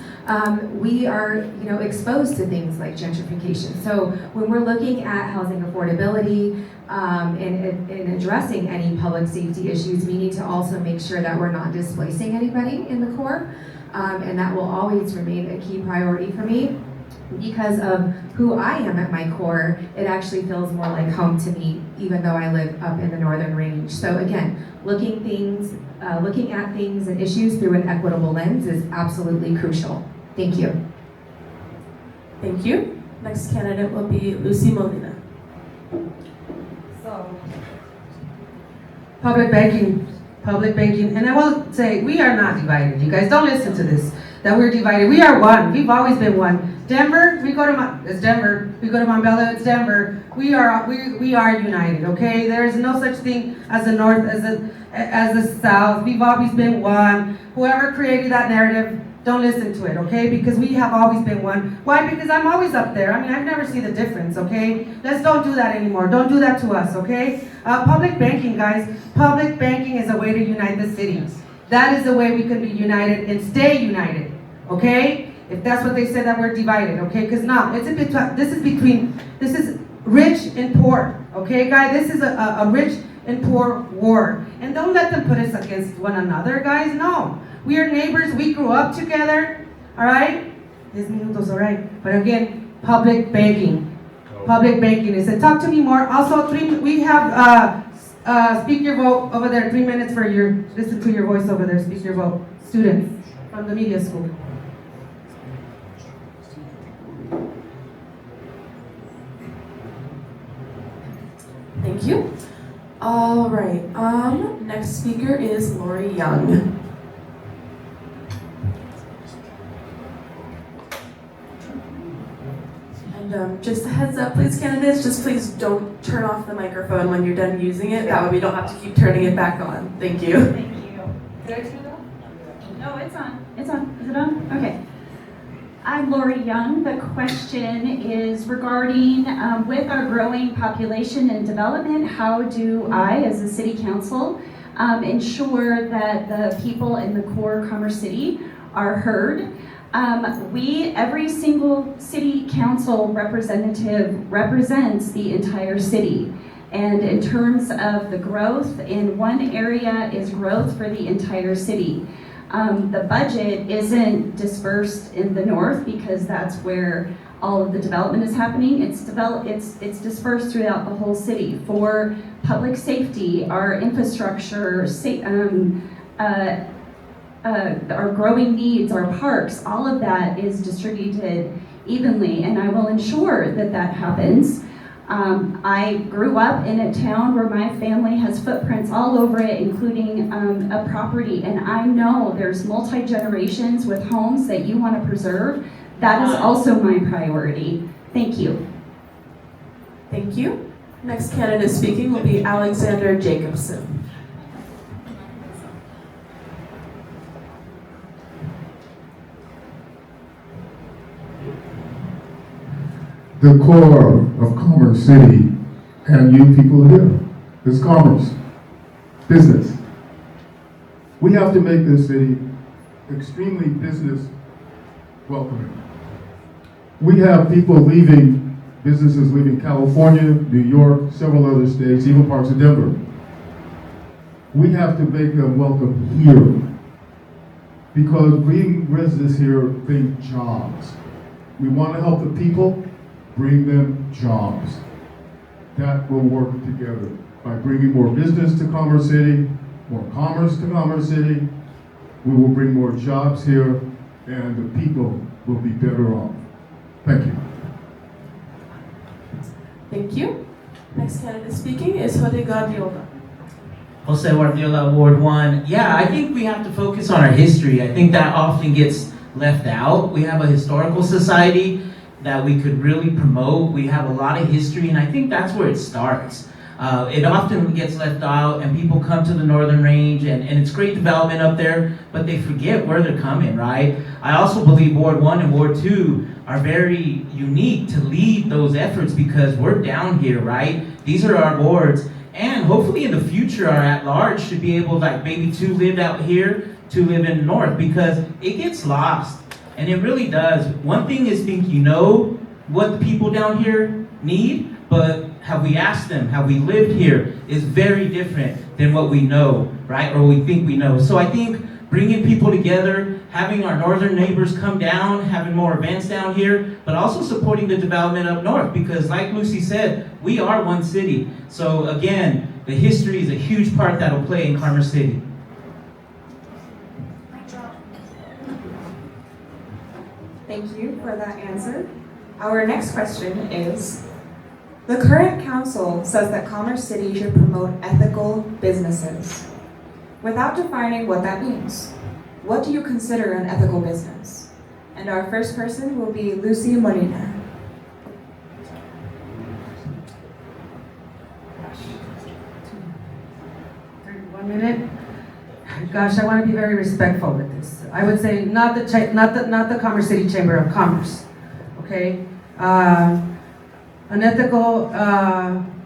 We are, exposed to things like gentrification. So when we're looking at housing affordability and addressing any public safety issues, we need to also make sure that we're not displacing anybody in the core, and that will always remain a key priority for me. Because of who I am at my core, it actually feels more like home to me, even though I live up in the Northern Range. So again, looking at things and issues through an equitable lens is absolutely crucial. Thank you. Thank you. Next candidate will be Lucy Molina. Public banking, and I will say, we are not divided. You guys don't listen to this, that we're divided. We are one. We've always been one. Denver, it's Denver. We go to Montbello, it's Denver. We are united, okay? There is no such thing as the North, as the South. We've always been one. Whoever created that narrative, don't listen to it, okay? Because we have always been one. Why? Because I'm always up there. I mean, I've never seen the difference, okay? Let's don't do that anymore. Don't do that to us, okay? Public banking, guys. Public banking is a way to unite the city. That is the way we can be united and stay united, okay? If that's what they said, that we're divided, okay? Because now, this is rich and poor, okay, guys? This is a rich and poor ward. And don't let them put us against one another, guys. No. We are neighbors. We grew up together. All right? 10 minutos, all right. But again, public banking. Public banking. They said, talk to me more. Also, we have speak your vote over there. 3 minutes for listen to your voice over there. Speak your vote. Students from the media school. Thank you. All right. Next speaker is Lori Young. And just a heads up, please, candidates, just please don't turn off the microphone when you're done using it. That way we don't have to keep turning it back on. Thank you. Thank you. Did I turn it off? No, it's on. It's on. Is it on? Okay. I'm Lori Young. The question is regarding with our growing population and development, how do I, as a city council, ensure that the people in the core Commerce City are heard? Every single city council representative represents the entire city. And in terms of the growth, in one area is growth for the entire city. The budget isn't dispersed in the north because that's where all of the development is happening. It's dispersed throughout the whole city for public safety, our infrastructure, our growing needs, our parks, all of that is distributed evenly, and I will ensure that that happens. I grew up in a town where my family has footprints all over it, including a property, and I know there's multi-generations with homes that you want to preserve. That is also my priority. Thank you. Thank you. Next candidate speaking will be Alexander Jacobson. The core of Commerce City and you people here is commerce, business. We have to make this city extremely business welcoming. We have businesses leaving California, New York, several other states, even parts of Denver. We have to make them welcome here because bringing residents here bring jobs. We want to help the people. Bring them jobs. That will work together by bringing more business to Commerce City, more commerce to Commerce City. We will bring more jobs here, and the people will be better off. Thank you. Thank you. Next candidate speaking is José Guardiola. José Guardiola, Ward 1. Yeah, I think we have to focus on our history. I think that often gets left out. We have a historical society that we could really promote. We have a lot of history, and I think that's where it starts. It often gets left out, and people come to the Northern Range, and it's great development up there, but they forget where they're coming, right? I also believe Ward 1 and Ward 2 are very unique to lead those efforts because we're down here, right? These are our wards, and hopefully in the future our at-large should be able, like maybe 2 live out here, 2 live in the north, because it gets lost. And it really does. One thing is think you know what the people down here need, but have we asked them, have we lived here is very different than what we know, right? Or we think we know. So I think bringing people together, having our northern neighbors come down, having more events down here, but also supporting the development up north because like Lucy said, we are one city. So again, the history is a huge part that will play in Commerce City. Thank you for that answer. Our next question is, the current council says that Commerce City should promote ethical businesses. Without defining what that means, what do you consider an ethical business? And our first person will be Lucy Molina. 1 minute. Gosh, I want to be very respectful with this. I would say not the Commerce City Chamber of Commerce, okay? An ethical,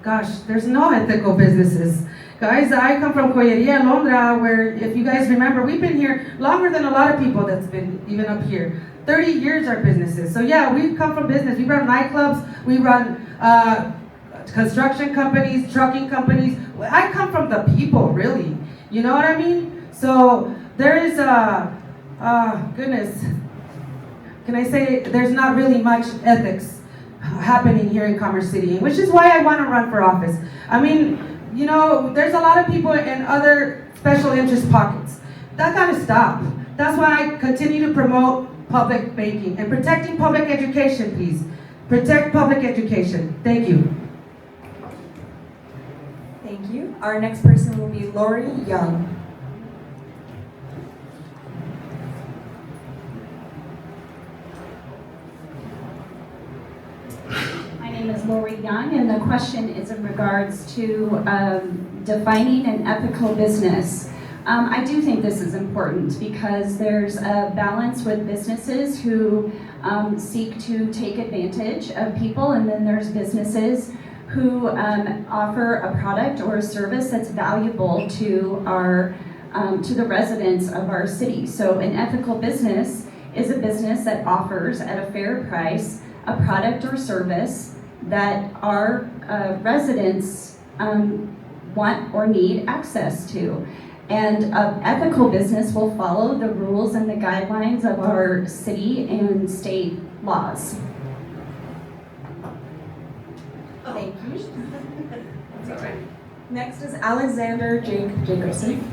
gosh, there's no ethical businesses. Guys, I come from Colleria, Londra, where if you guys remember, we've been here longer than a lot of people that's been even up here. 30 years our businesses. So yeah, we come from business. We run nightclubs, we run construction companies, trucking companies. I come from the people, really. You know what I mean? So there is goodness, can I say there's not really much ethics happening here in Commerce City, which is why I want to run for office. I mean, you know, there's a lot of people in other special interest pockets. That gotta stop. That's why I continue to promote public banking and protecting public education, please. Protect public education. Thank you. Thank you. Our next person will be Lori Young. My name is Lori Young, and the question is in regards to defining an ethical business. I do think this is important because there's a balance with businesses who seek to take advantage of people, and then there's businesses who offer a product or a service that's valuable to the residents of our city. So an ethical business is a business that offers at a fair price a product or service that our residents want or need access to. And an ethical business will follow the rules and the guidelines of our city and state laws. Thank you. That's all right. Next is Alexander Jacobson.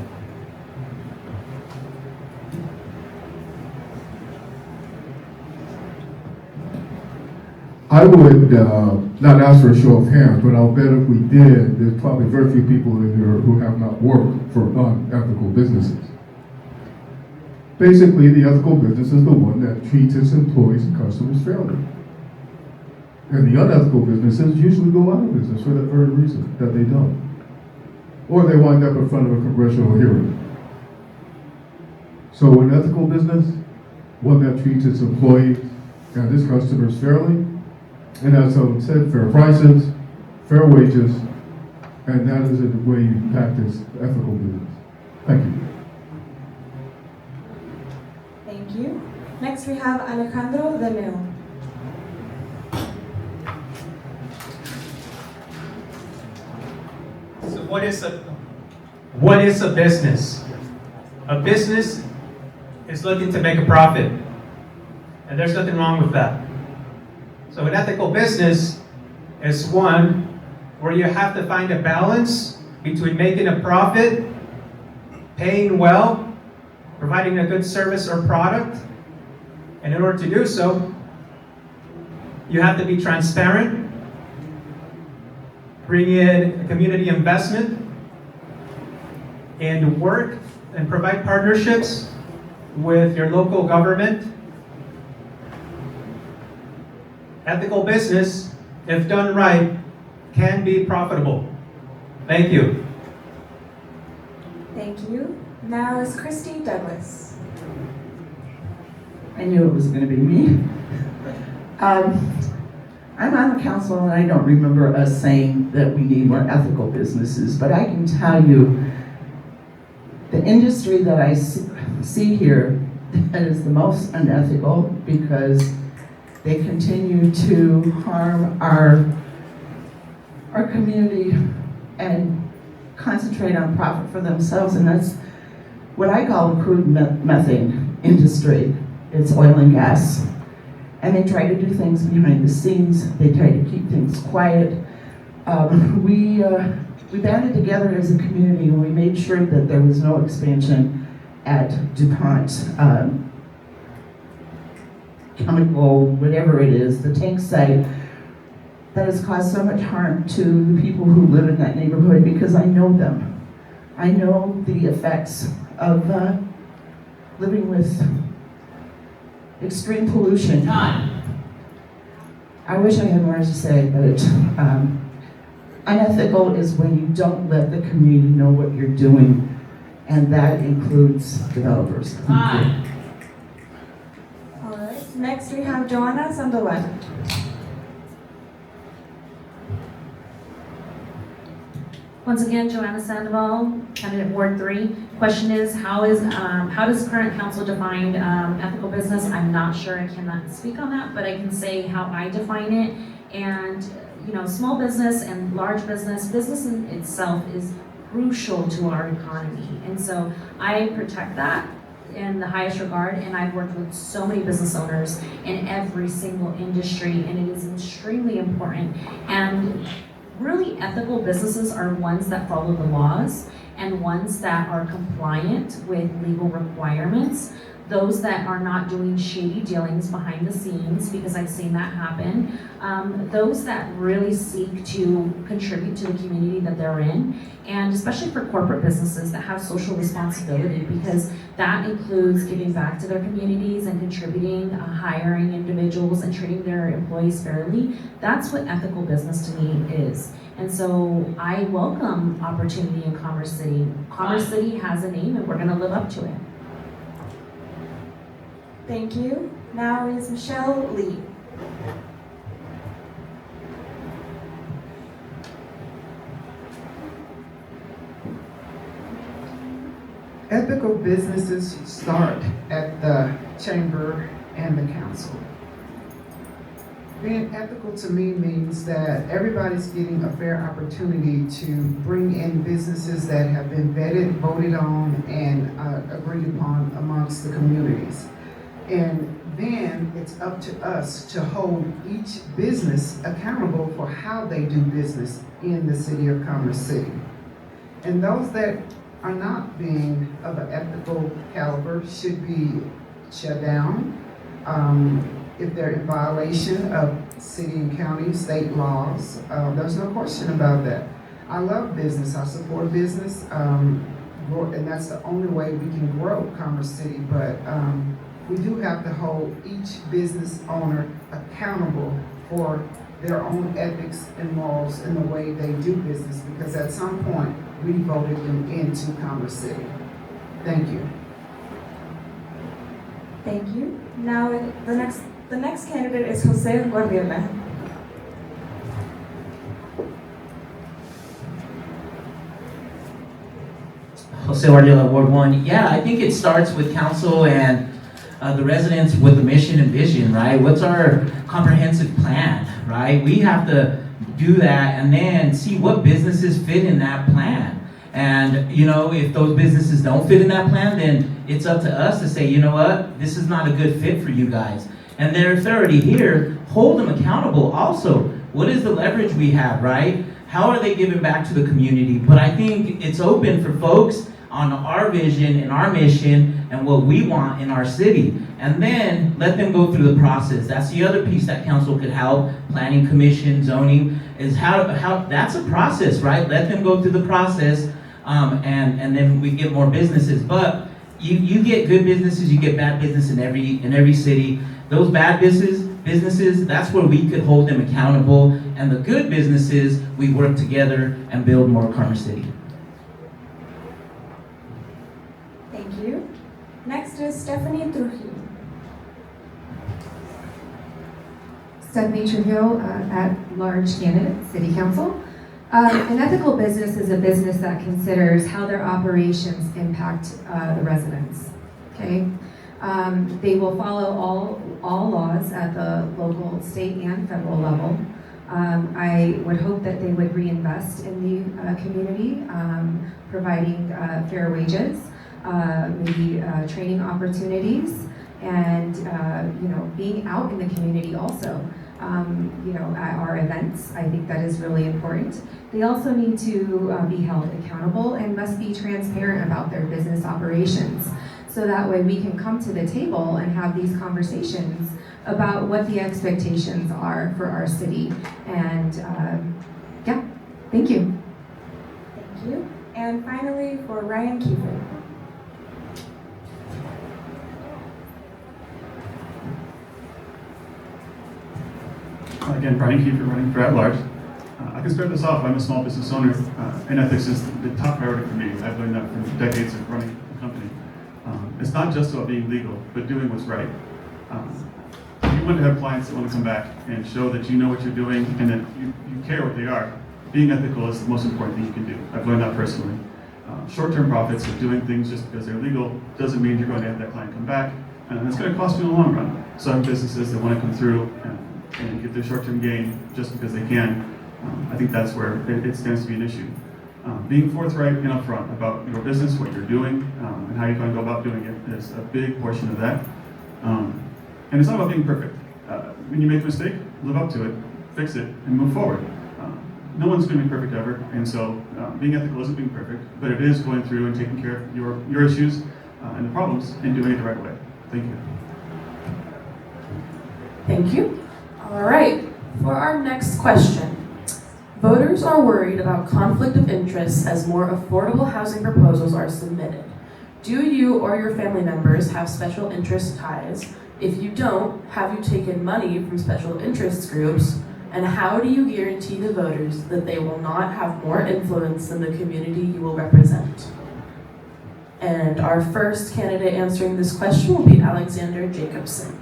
I would not ask for a show of hands, but I'll bet if we did, there's probably very few people in here who have not worked for unethical businesses. Basically, the ethical business is the one that treats its employees and customers fairly. And the unethical businesses usually go out of business for that very reason, that they don't. Or they wind up in front of a congressional hearing. So an ethical business, one that treats its employees and its customers fairly, and as I said, fair prices, fair wages, and that is the way you practice ethical business. Thank you. Thank you. Next we have Alejandro De Leon. So what is a business? A business is looking to make a profit, and there's nothing wrong with that. So an ethical business is one where you have to find a balance between making a profit, paying well, providing a good service or product, and in order to do so, you have to be transparent, bring in a community investment, and work and provide partnerships with your local government. Ethical business, if done right, can be profitable. Thank you. Thank you. Now is Kristi Douglas. I knew it was going to be me. I'm on the council and I don't remember us saying that we need more ethical businesses, but I can tell you the industry that I see here that is the most unethical because they continue to harm our community and concentrate on profit for themselves, and that's what I call the crude methane industry. It's oil and gas. And they try to do things behind the scenes. They try to keep things quiet. We banded together as a community and we made sure that there was no expansion at DuPont. Chemical, whatever it is, the tank site that has caused so much harm to the people who live in that neighborhood because I know them. I know the effects of living with extreme pollution. I wish I had more to say, but unethical is when you don't let the community know what you're doing, and that includes developers. Thank you. All right. Next we have Joanna Sandoval. Once again, Joanna Sandoval, candidate Ward 3. Question is, how does current council define ethical business? I'm not sure, I cannot speak on that, but I can say how I define it. And small business and large business in itself is crucial to our economy. And so I protect that in the highest regard, and I've worked with so many business owners in every single industry, and it is extremely important. And really ethical businesses are ones that follow the laws and ones that are compliant with legal requirements. Those that are not doing shady dealings behind the scenes, because I've seen that happen. Those that really seek to contribute to the community that they're in, and especially for corporate businesses that have social responsibility, because that includes giving back to their communities and contributing, hiring individuals and treating their employees fairly. That's what ethical business to me is. And so I welcome opportunity in Commerce City. Commerce City has a name and we're gonna live up to it. Thank you. Now is Michelle Lee. Ethical businesses start at the chamber and the council. Being ethical to me means that everybody's getting a fair opportunity to bring in businesses that have been vetted, voted on, and agreed upon amongst the communities. And then it's up to us to hold each business accountable for how they do business in the city of Commerce City. And those that are not being of an ethical caliber should be shut down. If they're in violation of city and county, state laws, there's no question about that. I love business, I support business, and that's the only way we can grow Commerce City, but we do have to hold each business owner accountable for their own ethics and morals in the way they do business, because at some point, we voted them into Commerce City. Thank you. Thank you. Now the next candidate is José Guardiola. José Guardiola, Ward 1. Yeah, I think it starts with council and the residents with the mission and vision, right? What's our comprehensive plan, right? We have to do that and then see what businesses fit in that plan. And, if those businesses don't fit in that plan, then it's up to us to say, you know what, this is not a good fit for you guys. And if they're already here, hold them accountable. Also, what is the leverage we have, right? How are they giving back to the community? But I think it's open for folks on our vision and our mission and what we want in our city. And then let them go through the process. That's the other piece that council could help. Planning commission, zoning, is how that's a process, right? Let them go through the process, and then we get more businesses. But you get good businesses, you get bad business in every city. Those bad businesses, that's where we could hold them accountable. And the good businesses, we work together and build more Commerce City. Thank you. Next is Stefanie Trujillo. Stefanie Trujillo, at-large candidate, City Council. An ethical business is a business that considers how their operations impact the residents. Okay, they will follow all laws at the local, state, and federal level. I would hope that they would reinvest in the community, providing fair wages, maybe training opportunities, and being out in the community also. At our events, I think that is really important. They also need to be held accountable and must be transparent about their business operations. So that way we can come to the table and have these conversations about what the expectations are for our city. And yeah, thank you. Thank you. And finally, for Ryan Keefer. Again, Brian Keefer, running for at-large. I can start this off. I'm a small business owner, and ethics is the top priority for me. I've learned that from decades of running a company. It's not just about being legal, but doing what's right. You want to have clients that want to come back and show that you know what you're doing and that you care what they are. Being ethical is the most important thing you can do. I've learned that personally. Short-term profits of doing things just because they're legal doesn't mean you're going to have that client come back, and it's going to cost you in the long run. Some businesses that want to come through and get their short-term gain just because they can, I think that's where it stands to be an issue. Being forthright and upfront about your business, what you're doing, and how you're going to go about doing it is a big portion of that. And it's not about being perfect. When you make a mistake, live up to it, fix it, and move forward. No one's going to be perfect ever, and so being ethical isn't being perfect, but it is going through and taking care of your issues and the problems and doing it the right way. Thank you. Thank you. All right, for our next question. Voters are worried about conflict of interest as more affordable housing proposals are submitted. Do you or your family members have special interest ties? If you don't, have you taken money from special interest groups? And how do you guarantee the voters that they will not have more influence in the community you will represent? And our first candidate answering this question will be Alexander Jacobson.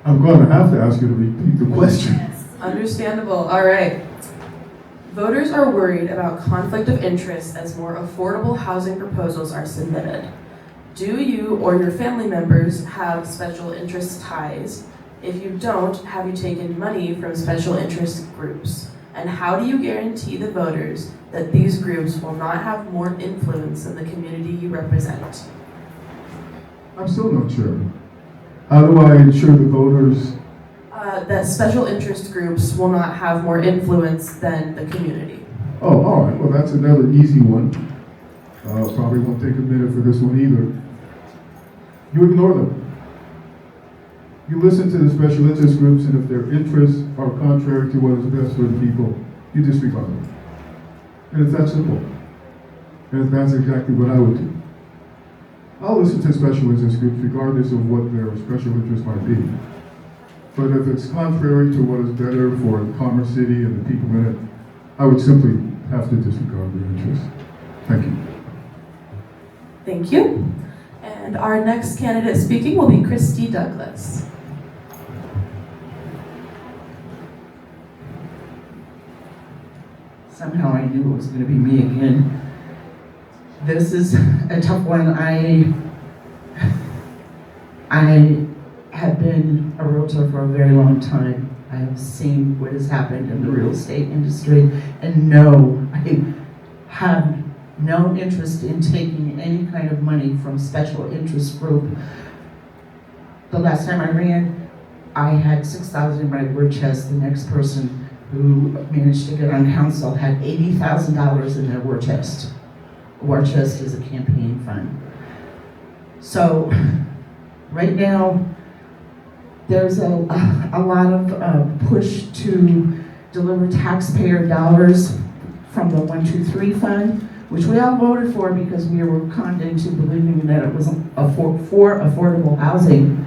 I'm going to have to ask you to repeat the question. Understandable. All right. Voters are worried about conflict of interest as more affordable housing proposals are submitted. Do you or your family members have special interest ties? If you don't, have you taken money from special interest groups? And how do you guarantee the voters that these groups will not have more influence in the community you represent? I'm still not sure. How do I ensure the voters? That special interest groups will not have more influence than the community. Oh, all right. Well, that's another easy one. Probably won't take a minute for this one either. You ignore them. You listen to the special interest groups, and if their interests are contrary to what is best for the people, you disregard them. And it's that simple. And that's exactly what I would do. I'll listen to special interest groups regardless of what their special interest might be. But if it's contrary to what is better for Commerce City and the people in it, I would simply have to disregard their interests. Thank you. Thank you. And our next candidate speaking will be Kristi Douglas. Somehow I knew it was going to be me again. This is a tough one. I have been a realtor for a very long time. I have seen what has happened in the real estate industry, and no, I have no interest in taking any kind of money from special interest group. The last time I ran, I had $6,000 in my war chest. The next person who managed to get on council had $80,000 in their war chest. A war chest is a campaign fund. So right now, there's a lot of push to deliver taxpayer dollars from the 123 fund, which we all voted for because we were conned into believing that it was for affordable housing.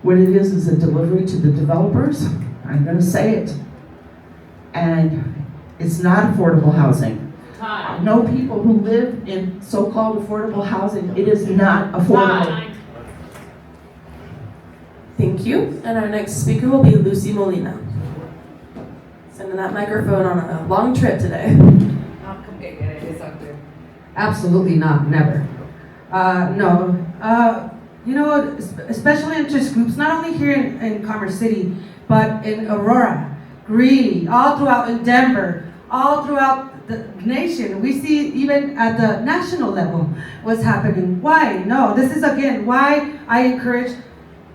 What it is a delivery to the developers. I'm going to say it. And it's not affordable housing. I know people who live in so-called affordable housing. It is not affordable. Thank you. And our next speaker will be Lucy Molina. Sending that microphone on a long trip today. Absolutely not, never. No. You know, special interest groups, not only here in Commerce City, but in Aurora, Greeley, all throughout in Denver, all throughout the nation. We see even at the national level what's happening. Why? No, this is again why I encourage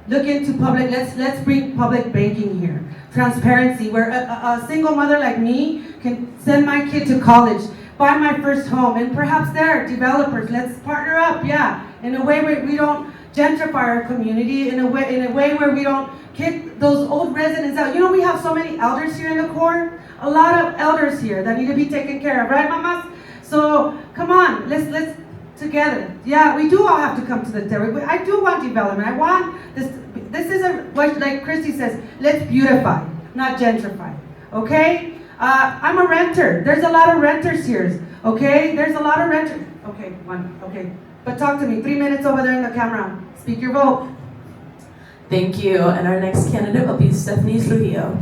look into public, let's bring public banking here. Transparency, where a single mother like me can send my kid to college, buy my first home, and perhaps they're developers. Let's partner up, yeah, in a way where we don't gentrify our community, in a way where we don't kick those old residents out. You know, we have so many elders here in the core, a lot of elders here that need to be taken care of, right, mamas? So come on, let's together. Yeah, we do all have to come to the table. I do want development. I want this. This is like Kristi says, let's beautify, not gentrify. Okay? I'm a renter. There's a lot of renters here. Okay? There's a lot of renters. Okay, one. Okay. But talk to me. 3 minutes over there in the camera. Speak your vote. Thank you. And our next candidate will be Stefanie Trujillo.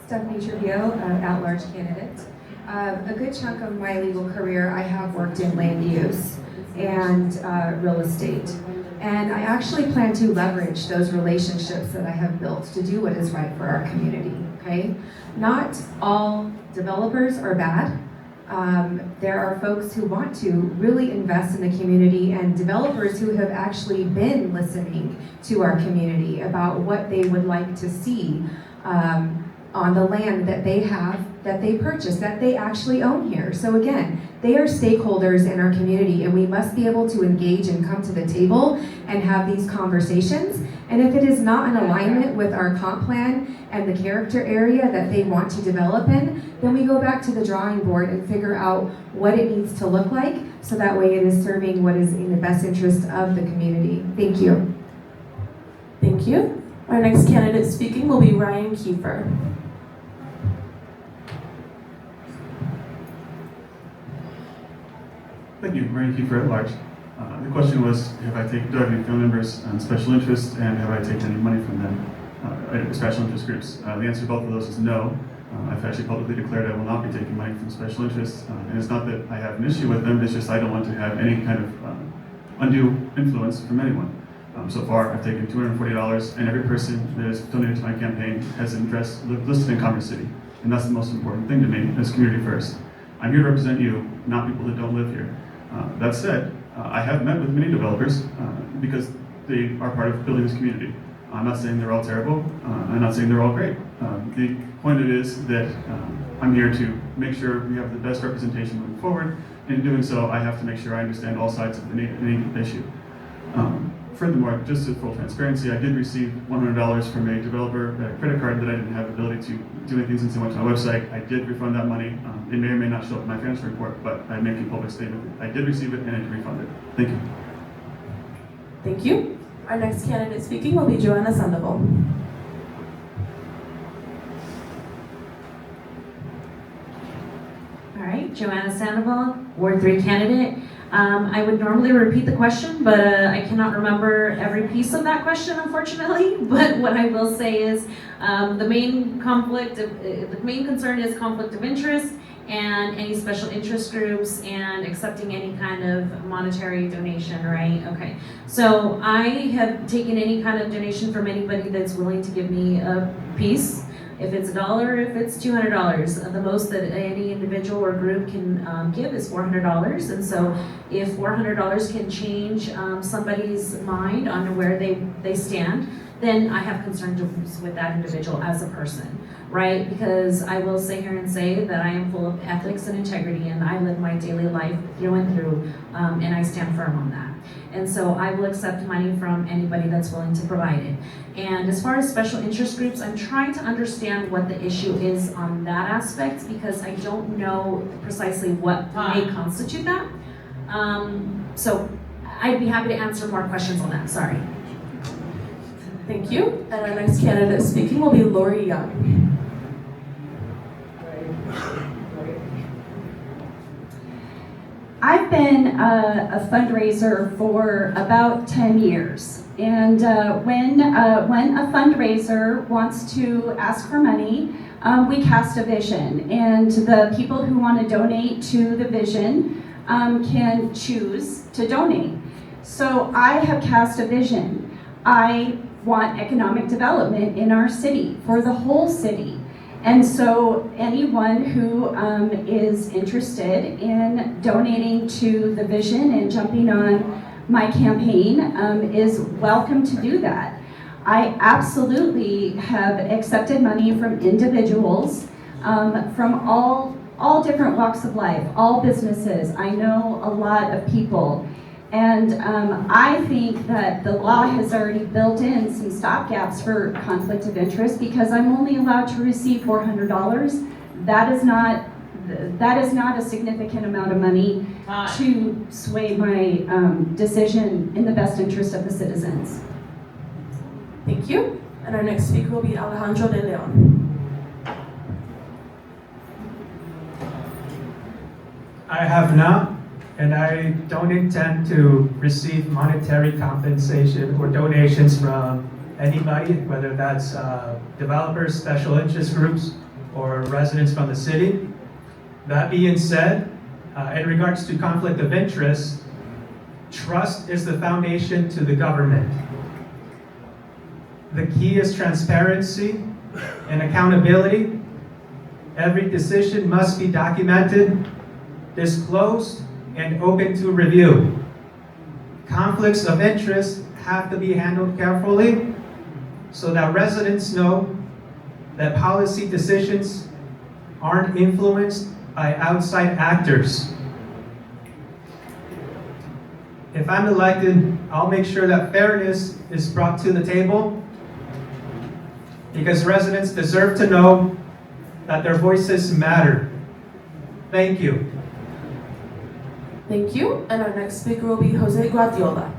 Stefanie Trujillo, at-large candidate. A good chunk of my legal career, I have worked in land use and real estate. And I actually plan to leverage those relationships that I have built to do what is right for our community, okay? Not all developers are bad. There are folks who want to really invest in the community and developers who have actually been listening to our community about what they would like to see on the land that they have, that they purchased, that they actually own here. So again, they are stakeholders in our community and we must be able to engage and come to the table and have these conversations. And if it is not in alignment with our comp plan and the character area that they want to develop in, then we go back to the drawing board and figure out what it needs to look like so that way it is serving what is in the best interest of the community. Thank you. Thank you. Our next candidate speaking will be Ryan Keefer. Thank you, Ryan Keefer at large. The question was, do I have any family members on special interest, and have I taken any money from them, special interest groups? The answer to both of those is no. I've actually publicly declared I will not be taking money from special interests, and it's not that I have an issue with them, it's just I don't want to have any kind of undue influence from anyone. So far, I've taken $240, and every person that has donated to my campaign has an address listed in Commerce City, and that's the most important thing to me, as community first. I'm here to represent you, not people that don't live here. That said, I have met with many developers because they are part of building this community. I'm not saying they're all terrible. I'm not saying they're all great. The point of it is that I'm here to make sure we have the best representation moving forward. In doing so, I have to make sure I understand all sides of any issue. Furthermore, just for full transparency, I did receive $100 from a developer credit card that I didn't have the ability to do anything since I went to my website. I did refund that money. It may or may not show up in my financial report, but I make a public statement. I did receive it and I did refund it. Thank you. Thank you. Our next candidate speaking will be Joanna Sandoval. All right, Joanna Sandoval, Ward 3 candidate. I would normally repeat the question, but I cannot remember every piece of that question, unfortunately. But what I will say is the main concern is conflict of interest and any special interest groups and accepting any kind of monetary donation, right? Okay, so I have taken any kind of donation from anybody that's willing to give me a piece. If it's $1, if it's $200, the most that any individual or group can give is $400. And so if $400 can change somebody's mind on where they stand, then I have concerns with that individual as a person, right? Because I will sit here and say that I am full of ethics and integrity and I live my daily life through and through, and I stand firm on that. And so I will accept money from anybody that's willing to provide it. And as far as special interest groups, I'm trying to understand what the issue is on that aspect because I don't know precisely what may constitute that. So I'd be happy to answer more questions on that, sorry. Thank you. And our next candidate speaking will be Lori Young. I've been a fundraiser for about 10 years. And when a fundraiser wants to ask for money, we cast a vision. And the people who want to donate to the vision can choose to donate. So I have cast a vision. I want economic development in our city, for the whole city. And so anyone who is interested in donating to the vision and jumping on my campaign is welcome to do that. I absolutely have accepted money from individuals from all different walks of life, all businesses. I know a lot of people. And I think that the law has already built in some stopgaps for conflict of interest because I'm only allowed to receive $400. That is not a significant amount of money to sway my decision in the best interest of the citizens. Thank you. And our next speaker will be Alejandro De Leon. I have not, and I don't intend to receive monetary compensation or donations from anybody, whether that's developers, special interest groups, or residents from the city. That being said, in regards to conflict of interest, trust is the foundation to the government. The key is transparency and accountability. Every decision must be documented, disclosed, and open to review. Conflicts of interest have to be handled carefully so that residents know that policy decisions aren't influenced by outside actors. If I'm elected, I'll make sure that fairness is brought to the table because residents deserve to know that their voices matter. Thank you. Thank you. And our next speaker will be José Guardiola.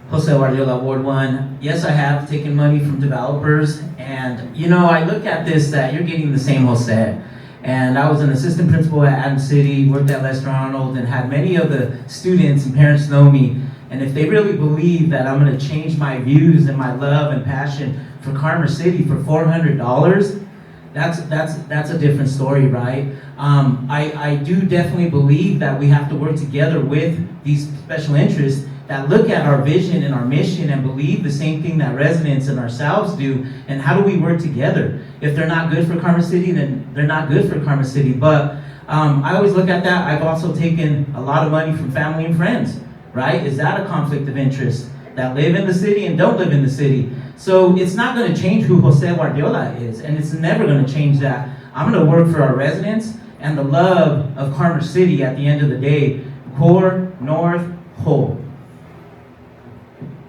José Guardiola, Ward 1. Yes, I have taken money from developers, and you know, I look at this that you're getting the same José. And I was an assistant principal at Adams City, worked at Lester Arnold, and had many of the students and parents know me. And if they really believe that I'm going to change my views and my love and passion for Commerce City for $400, that's a different story, right? I do definitely believe that we have to work together with these special interests that look at our vision and our mission and believe the same thing that residents and ourselves do. And how do we work together? If they're not good for Commerce City, then they're not good for Commerce City. But I always look at that. I've also taken a lot of money from family and friends, right? Is that a conflict of interest? That live in the city and don't live in the city. So it's not going to change who José Guardiola is, and it's never going to change that. I'm going to work for our residents and the love of Commerce City at the end of the day. Core, North, whole.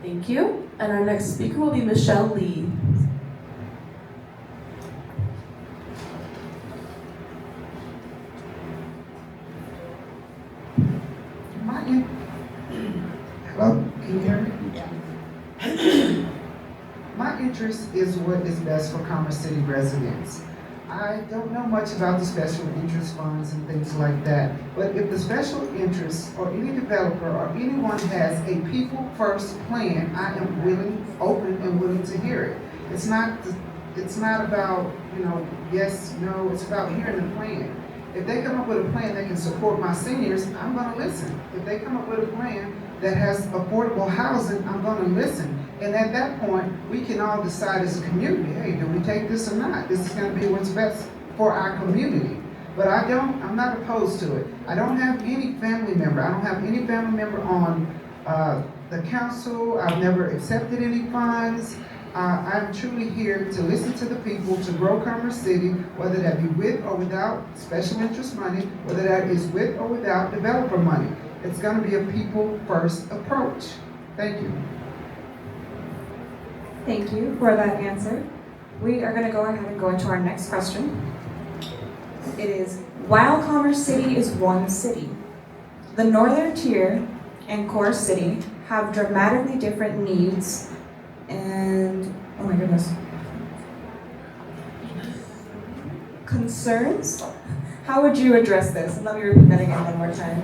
Thank you. And our next speaker will be Michelle Lee. Hello, can you hear me? My interest is what is best for Commerce City residents. I don't know much about the special interest funds and things like that, but if the special interest or any developer or anyone has a people first plan, I am willing, open and willing to hear it. It's not about, yes, no, it's about hearing the plan. If they come up with a plan that can support my seniors, I'm gonna listen. If they come up with a plan that has affordable housing, I'm gonna listen. And at that point, we can all decide as a community, hey, do we take this or not? This is gonna be what's best for our community. But I'm not opposed to it. I don't have any family member. I don't have any family member on the council. I've never accepted any funds. I'm truly here to listen to the people, to grow Commerce City, whether that be with or without special interest money, whether that is with or without developer money. It's gonna be a people first approach. Thank you. Thank you for that answer. We are going to go ahead and go into our next question. It is, while Commerce City is one city, the Northern Tier and Core City have dramatically different needs and, oh my goodness, concerns? How would you address this? Let me repeat that again one more time.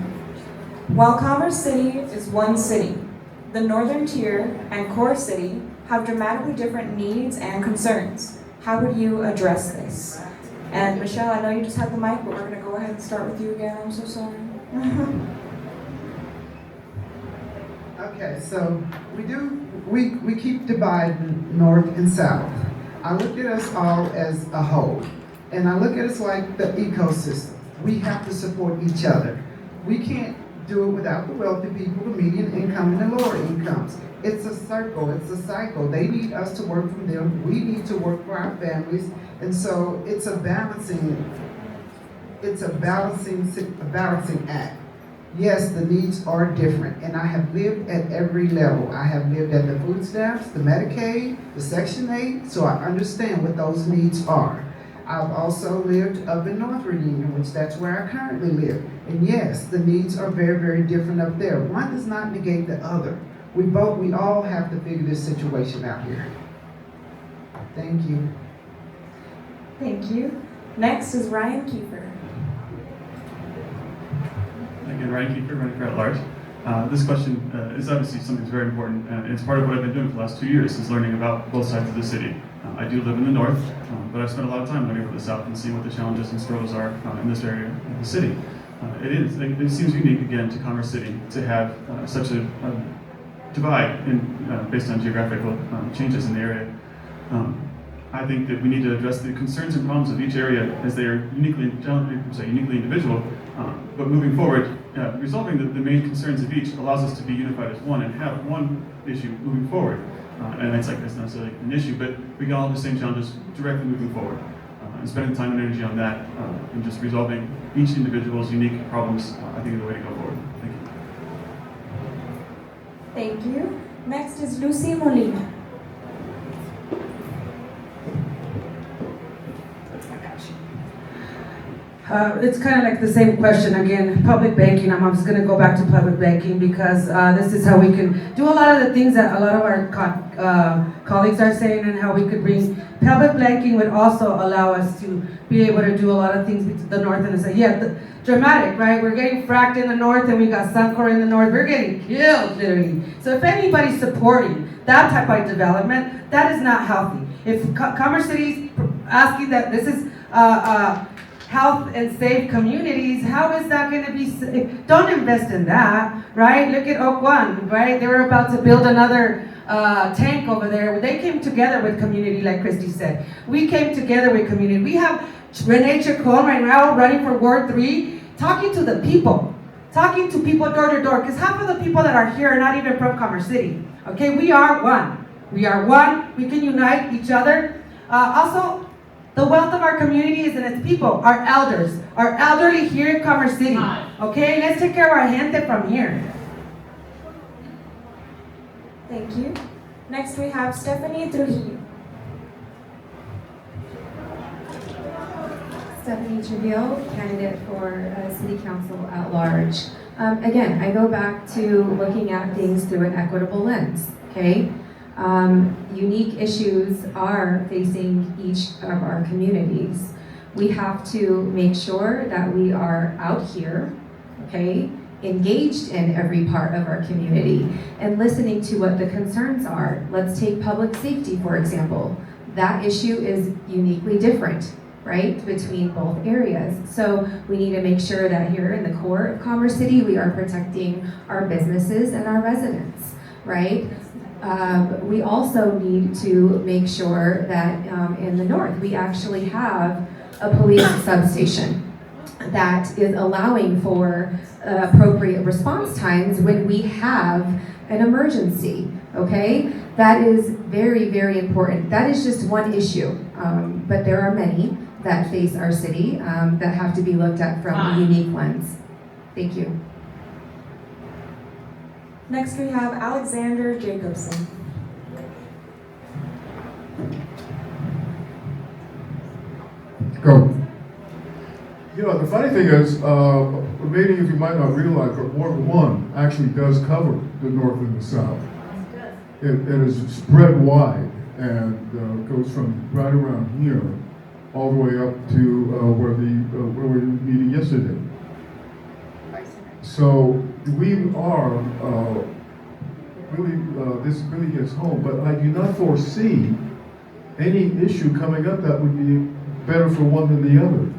While Commerce City is one city, the Northern Tier and Core City have dramatically different needs and concerns. How would you address this? And Michelle, I know you just had the mic, but we're going to go ahead and start with you again. I'm so sorry. Okay, so we keep dividing north and south. I look at us all as a whole, and I look at us like the ecosystem. We have to support each other. We can't do it without the wealthy people, the median income, and the lower incomes. It's a circle, it's a cycle. They need us to work for them. We need to work for our families. And so it's a balancing act. Yes, the needs are different, and I have lived at every level. I have lived at the food stamps, the Medicaid, the Section 8, so I understand what those needs are. I've also lived up in North Virginia, which that's where I currently live. And yes, the needs are very, very different up there. One does not negate the other. We all have to figure this situation out here. Thank you. Thank you. Next is Ryan Keefer. Again, Ryan Keefer, running for at large. This question is obviously something that's very important, and it's part of what I've been doing for the last 2 years, is learning about both sides of the city. I do live in the north, but I've spent a lot of time living over the south and seeing what the challenges and struggles are in this area of the city. It seems unique, again, to Commerce City to have such a divide based on geographical changes in the area. I think that we need to address the concerns and problems of each area as they are uniquely individual, but moving forward, resolving the main concerns of each allows us to be unified as one and have one issue moving forward. And it's like that's not necessarily an issue, but we can all have the same challenges directly moving forward. And spending time and energy on that and just resolving each individual's unique problems, I think is the way to go forward. Thank you. Thank you. Next is Lucy Molina. It's kind of like the same question again. Public banking. I'm just going to go back to public banking because this is how we can do a lot of the things that a lot of our colleagues are saying, and how we could bring public banking would also allow us to be able to do a lot of things between the north and the south. Yeah, dramatic, right? We're getting fracked in the north, and we got Suncor in the north. We're getting killed, literally. So if anybody's supporting that type of development, that is not healthy. If Commerce City's asking that this is health and safe communities, how is that going to be safe? Don't invest in that, right? Look at Oak One, right? They were about to build another tank over there. They came together with community, like Kristi said. We came together with community. We have Renee Chacon right now running for Ward 3, talking to the people, talking to people door to door, because half of the people that are here are not even from Commerce City. Okay, we are one. We are one. We can unite each other. Also, the wealth of our community is in its people, our elders, our elderly here in Commerce City. Okay, let's take care of our gente from here. Thank you. Next we have Stefanie Trujillo. Stefanie Trujillo, candidate for City Council at large. Again, I go back to looking at things through an equitable lens, okay? Unique issues are facing each of our communities. We have to make sure that we are out here, okay, engaged in every part of our community and listening to what the concerns are. Let's take public safety, for example. That issue is uniquely different, right, between both areas. So we need to make sure that here in the core of Commerce City, we are protecting our businesses and our residents, right? We also need to make sure that in the north, we actually have a police substation that is allowing for appropriate response times when we have an emergency, okay? That is very, very important. That is just one issue, but there are many that face our city that have to be looked at from a unique lens. Thank you. Next we have Alexander Jacobson. Go. You know, the funny thing is, maybe if you might not realize, but Ward 1 actually does cover the north and the south. It is spread wide and goes from right around here all the way up to where we were meeting yesterday. So we are this really hits home, but I do not foresee any issue coming up that would be better for one than the other.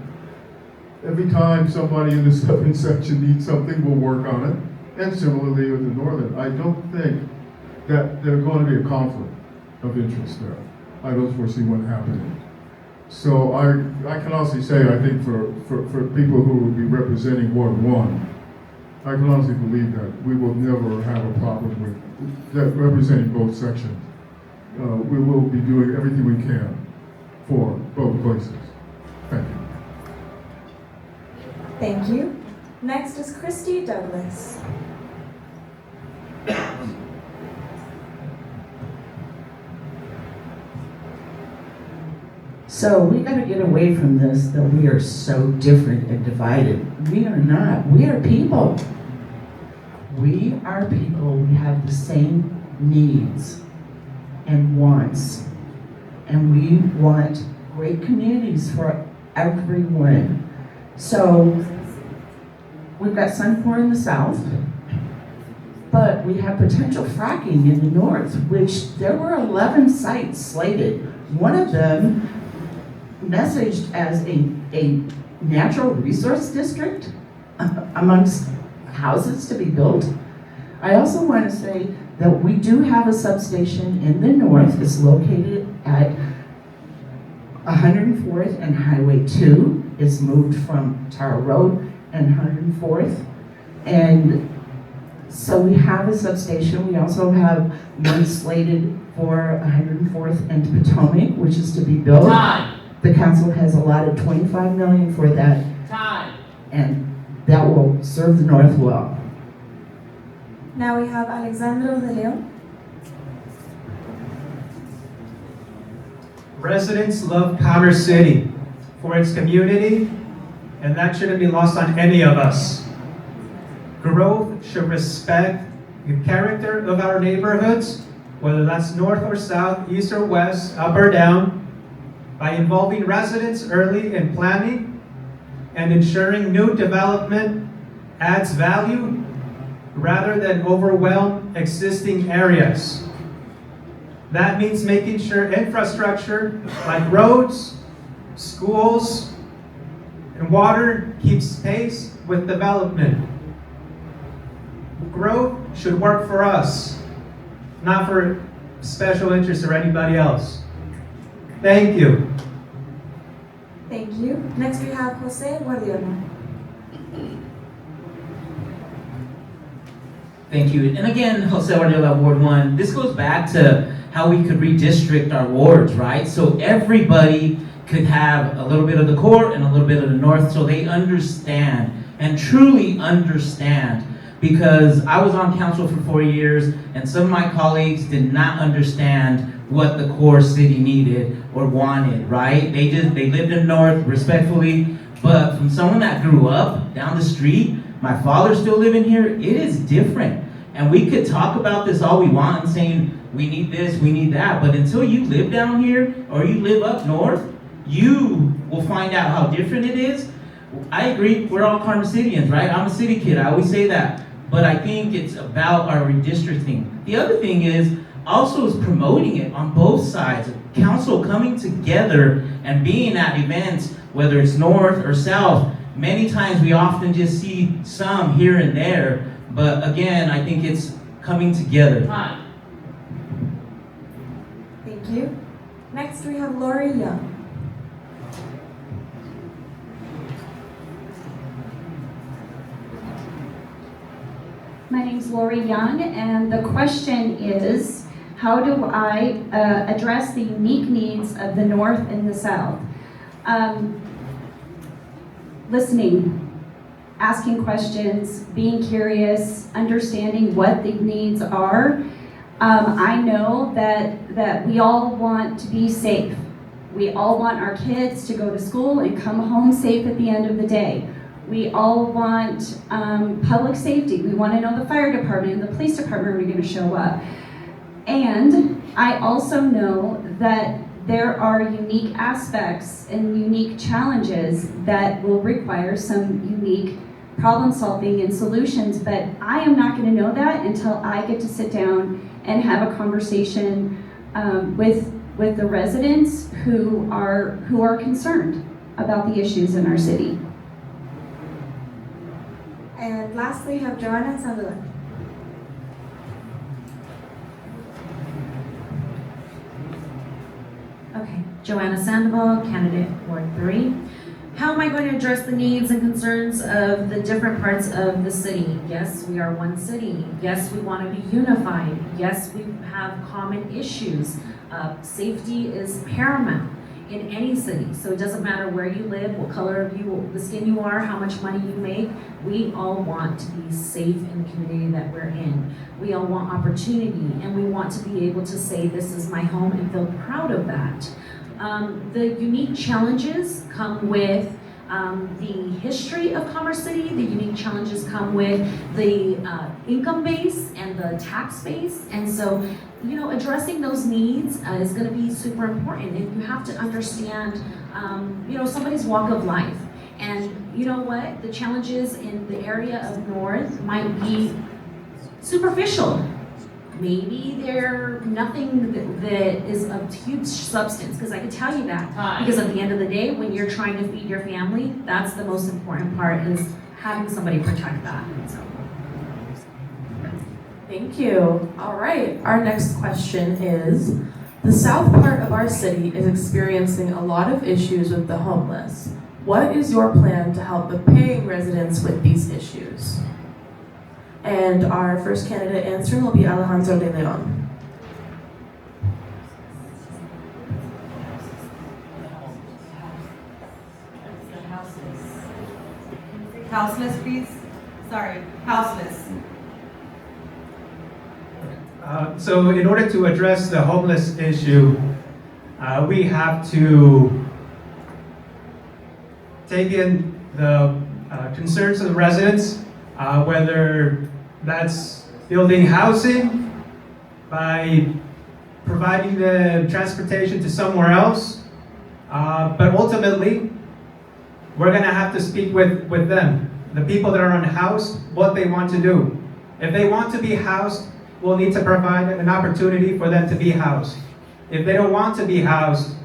Every time somebody in the southern section needs something, we'll work on it. And similarly with the northern. I don't think that there's going to be a conflict of interest there. I don't foresee one happening. So I can honestly say, I think for people who will be representing Ward 1, I can honestly believe that we will never have a problem with that representing both sections. We will be doing everything we can for both places. Thank you. Thank you. Next is Kristi Douglas. So we got to get away from this that we are so different and divided. We are not. We are people. We are people. We have the same needs and wants. And we want great communities for everyone. So we've got Suncor in the south. But we have potential fracking in the north, which there were 11 sites slated. One of them messaged as a natural resource district amongst houses to be built. I also want to say that we do have a substation in the north. It's located at 104th and Highway 2. It's moved from Tara Road and 104th. And so we have a substation. We also have one slated for 104th and Potomac, which is to be built. Time. The council has allotted $25 million for that. Time. And that will serve the north well. Now we have Alejandro De Leon. Residents love Commerce City for its community, and that shouldn't be lost on any of us. Growth should respect the character of our neighborhoods, whether that's north or south, east or west, up or down, by involving residents early in planning and ensuring new development adds value rather than overwhelm existing areas. That means making sure infrastructure like roads, schools, and water keeps pace with development. Growth should work for us, not for special interests or anybody else. Thank you. Thank you. Next we have José Guardiola. Thank you. And again, José Guardiola, Ward 1, this goes back to how we could redistrict our wards, right? So everybody could have a little bit of the core and a little bit of the north, so they understand and truly understand. Because I was on council for 4 years, and some of my colleagues did not understand what the core city needed or wanted, right? They lived in north, respectfully, but from someone that grew up down the street, my father still living here, it is different. And we could talk about this all we want and saying, we need this, we need that, but until you live down here or you live up north, you will find out how different it is. I agree, we're all Commerce Cityans, right? I'm a city kid, I always say that. But I think it's about our redistricting. The other thing is, also is promoting it on both sides. Council coming together and being at events, whether it's north or south. Many times we often just see some here and there, but again, I think it's coming together. Thank you. Next we have Lori Young. My name's Lori Young, and the question is, how do I address the unique needs of the North and the South? Listening, asking questions, being curious, understanding what the needs are. I know that we all want to be safe. We all want our kids to go to school and come home safe at the end of the day. We all want public safety. We want to know the fire department and the police department are going to show up. And I also know that there are unique aspects and unique challenges that will require some unique problem solving and solutions, but I am not going to know that until I get to sit down and have a conversation with the residents who are concerned about the issues in our city. And lastly, we have Joanna Sandoval. Okay, Joanna Sandoval, candidate Ward 3. How am I going to address the needs and concerns of the different parts of the city? Yes, we are one city. Yes, we want to be unified. Yes, we have common issues. Safety is paramount in any city. So it doesn't matter where you live, what color of you, the skin you are, how much money you make. We all want to be safe in the community that we're in. We all want opportunity, and we want to be able to say this is my home and feel proud of that. The unique challenges come with the history of Commerce City. The unique challenges come with the income base and the tax base. And so, you know, addressing those needs is going to be super important. And you have to understand, you know, somebody's walk of life. And you know what? The challenges in the area of North might be superficial. Maybe they're nothing that is of huge substance, because I can tell you that. Because at the end of the day, when you're trying to feed your family, that's the most important part, is having somebody protect that. So. Thank you. All right, our next question is, the south part of our city is experiencing a lot of issues with the homeless. What is your plan to help the paying residents with these issues? And our first candidate answering will be Alejandro De Leon. Houseless, please. Sorry, houseless. So in order to address the homeless issue, we have to take in the concerns of the residents, whether that's building housing, by providing the transportation to somewhere else, but ultimately, we're going to have to speak with them, the people that are unhoused, what they want to do. If they want to be housed, we'll need to provide an opportunity for them to be housed. If they don't want to be housed,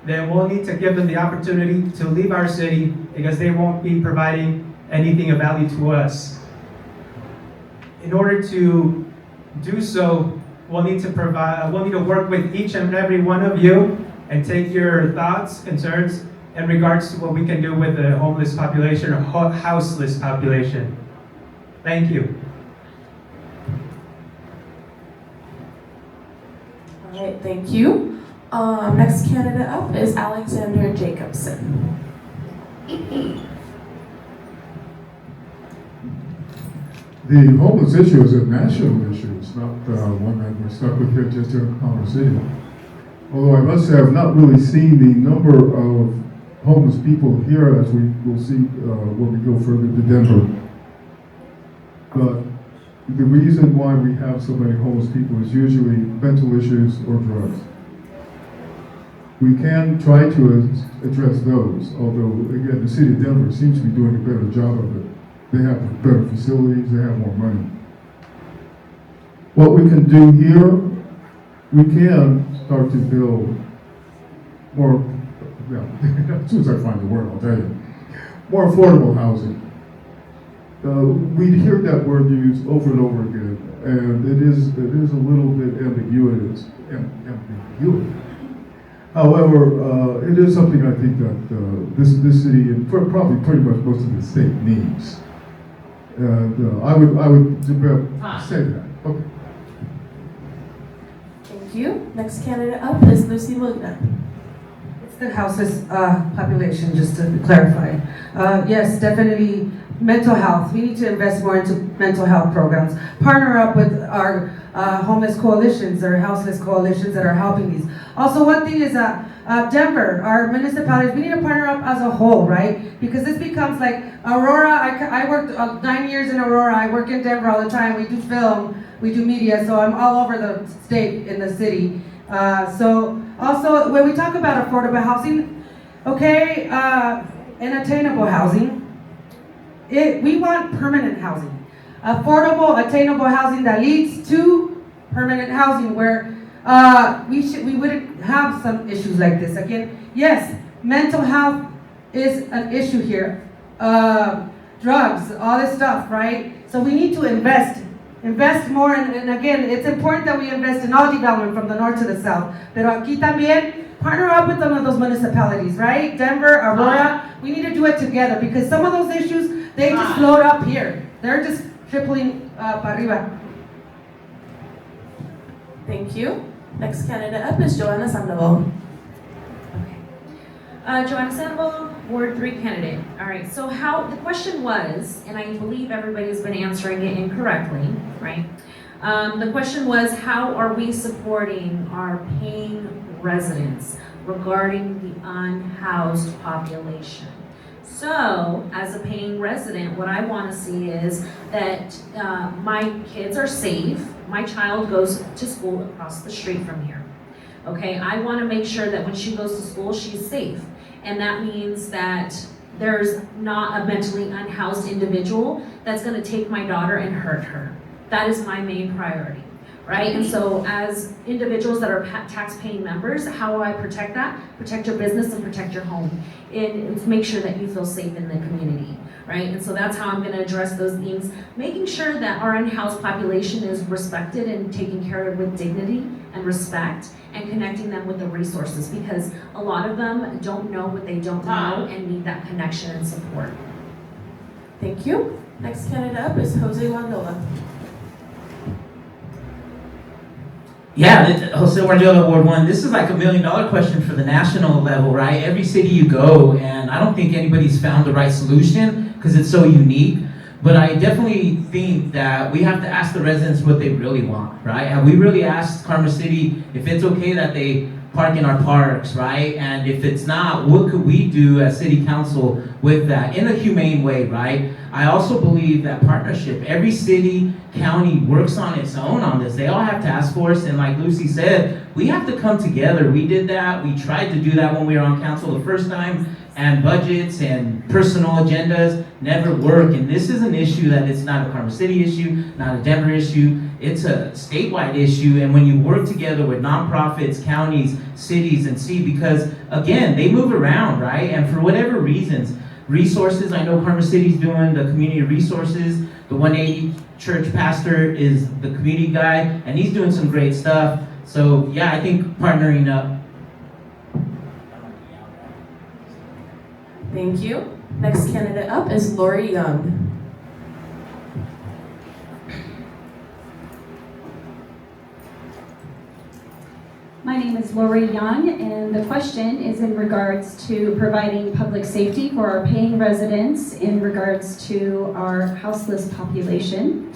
then we'll need to give them the opportunity to leave our city, because they won't be providing anything of value to us. In order to do so, we'll need to work with each and every one of you and take your thoughts, concerns in regards to what we can do with the homeless population or houseless population. Thank you. All right, thank you. Next candidate up is Alexander Jacobson. The homeless issue is a national issue. It's not one that we're stuck with here just in Commerce City. Although I must say I've not really seen the number of homeless people here as we will see when we go further to Denver. But the reason why we have so many homeless people is usually mental issues or drugs. We can try to address those, although again the city of Denver seems to be doing a better job of it. They have better facilities, they have more money. What we can do here, we can start to build more, well, as soon as I find the word, I'll tell you, more affordable housing. We hear that word used over and over again, and it is a little bit ambiguous. However, it is something I think that this city and probably pretty much most of the state needs. And I would say that. Okay. Thank you. Next candidate up is Lucy Molina. It's the houseless population, just to clarify. Yes, definitely mental health. We need to invest more into mental health programs. Partner up with our homeless coalitions or houseless coalitions that are helping these. Also, one thing is Denver, our municipalities, we need to partner up as a whole, right? Because this becomes like Aurora. I worked 9 years in Aurora. I work in Denver all the time. We do film, we do media, so I'm all over the state in the city. So also, when we talk about affordable housing, okay, and attainable housing, we want permanent housing. Affordable, attainable housing that leads to permanent housing where we wouldn't have some issues like this. Again, yes, mental health is an issue here. Drugs, all this stuff, right? So we need to invest more, and again, it's important that we invest in all development from the north to the south. Pero aquí también, partner up with some of those municipalities, right? Denver, Aurora, we need to do it together because some of those issues, they just float up here. They're just tripling para arriba. Thank you. Next candidate up is Joanna Sandoval. Joanna Sandoval, Ward 3 candidate. All right, so the question was, and I believe everybody's been answering it incorrectly, right? The question was, how are we supporting our paying residents regarding the unhoused population? So, as a paying resident, what I want to see is that my kids are safe. My child goes to school across the street from here. Okay, I want to make sure that when she goes to school, she's safe. And that means that there's not a mentally unhoused individual that's going to take my daughter and hurt her. That is my main priority, right? And so as individuals that are tax-paying members, how do I protect that? Protect your business and protect your home. And make sure that you feel safe in the community, right? And so that's how I'm gonna address those themes, making sure that our unhoused population is respected and taken care of with dignity and respect, and connecting them with the resources, because a lot of them don't know what they don't know and need that connection and support. Thank you. Next candidate up is José Guardiola. Yeah, José Guardiola, Ward 1, this is like $1 million question for the national level, right? Every city you go, and I don't think anybody's found the right solution because it's so unique, but I definitely think that we have to ask the residents what they really want, right? Have we really asked Commerce City if it's okay that they park in our parks, right? And if it's not, what could we do as city council with that in a humane way, right? I also believe that partnership, every city, county works on its own on this. They all have task force, and like Lucy said, we have to come together. We did that. We tried to do that when we were on council the first time, and budgets and personal agendas never work. And this is an issue that it's not a Commerce City issue, not a Denver issue. It's a statewide issue, and when you work together with nonprofits, counties, cities, and see, because again, they move around, right? And for whatever reasons, resources, I know Commerce City's doing the community resources, the 180 church pastor is the community guy, and he's doing some great stuff. So yeah, I think partnering up. Thank you. Next candidate up is Lori Young. My name is Lori Young, and the question is in regards to providing public safety for our paying residents in regards to our houseless population.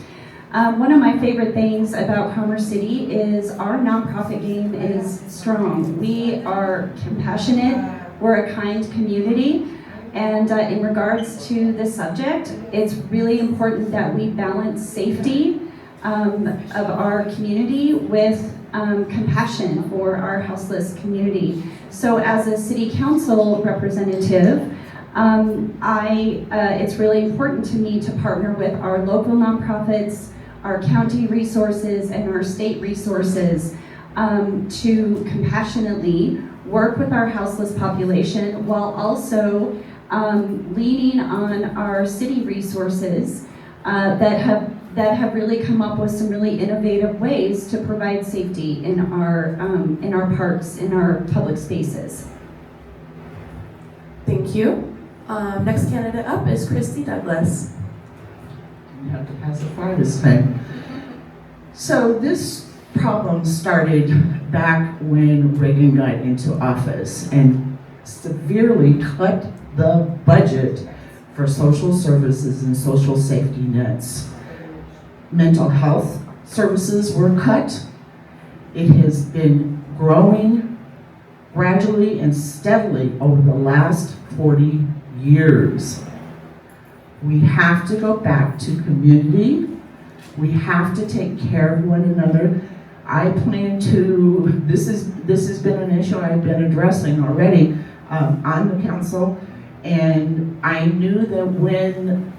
One of my favorite things about Commerce City is our nonprofit game is strong. We are compassionate, we're a kind community, and in regards to this subject, it's really important that we balance safety of our community with compassion for our houseless community. So as a city council representative, it's really important to me to partner with our local nonprofits, our county resources, and our state resources to compassionately work with our houseless population while also leaning on our city resources that have really come up with some really innovative ways to provide safety in our parks, in our public spaces. Thank you. Next candidate up is Kristi Douglas. You have to pass it far this time. So this problem started back when Reagan got into office and severely cut the budget for social services and social safety nets. Mental health services were cut. It has been growing gradually and steadily over the last 40 years. We have to go back to community. We have to take care of one another. I plan to, this has been an issue I've been addressing already on the council, and I knew that when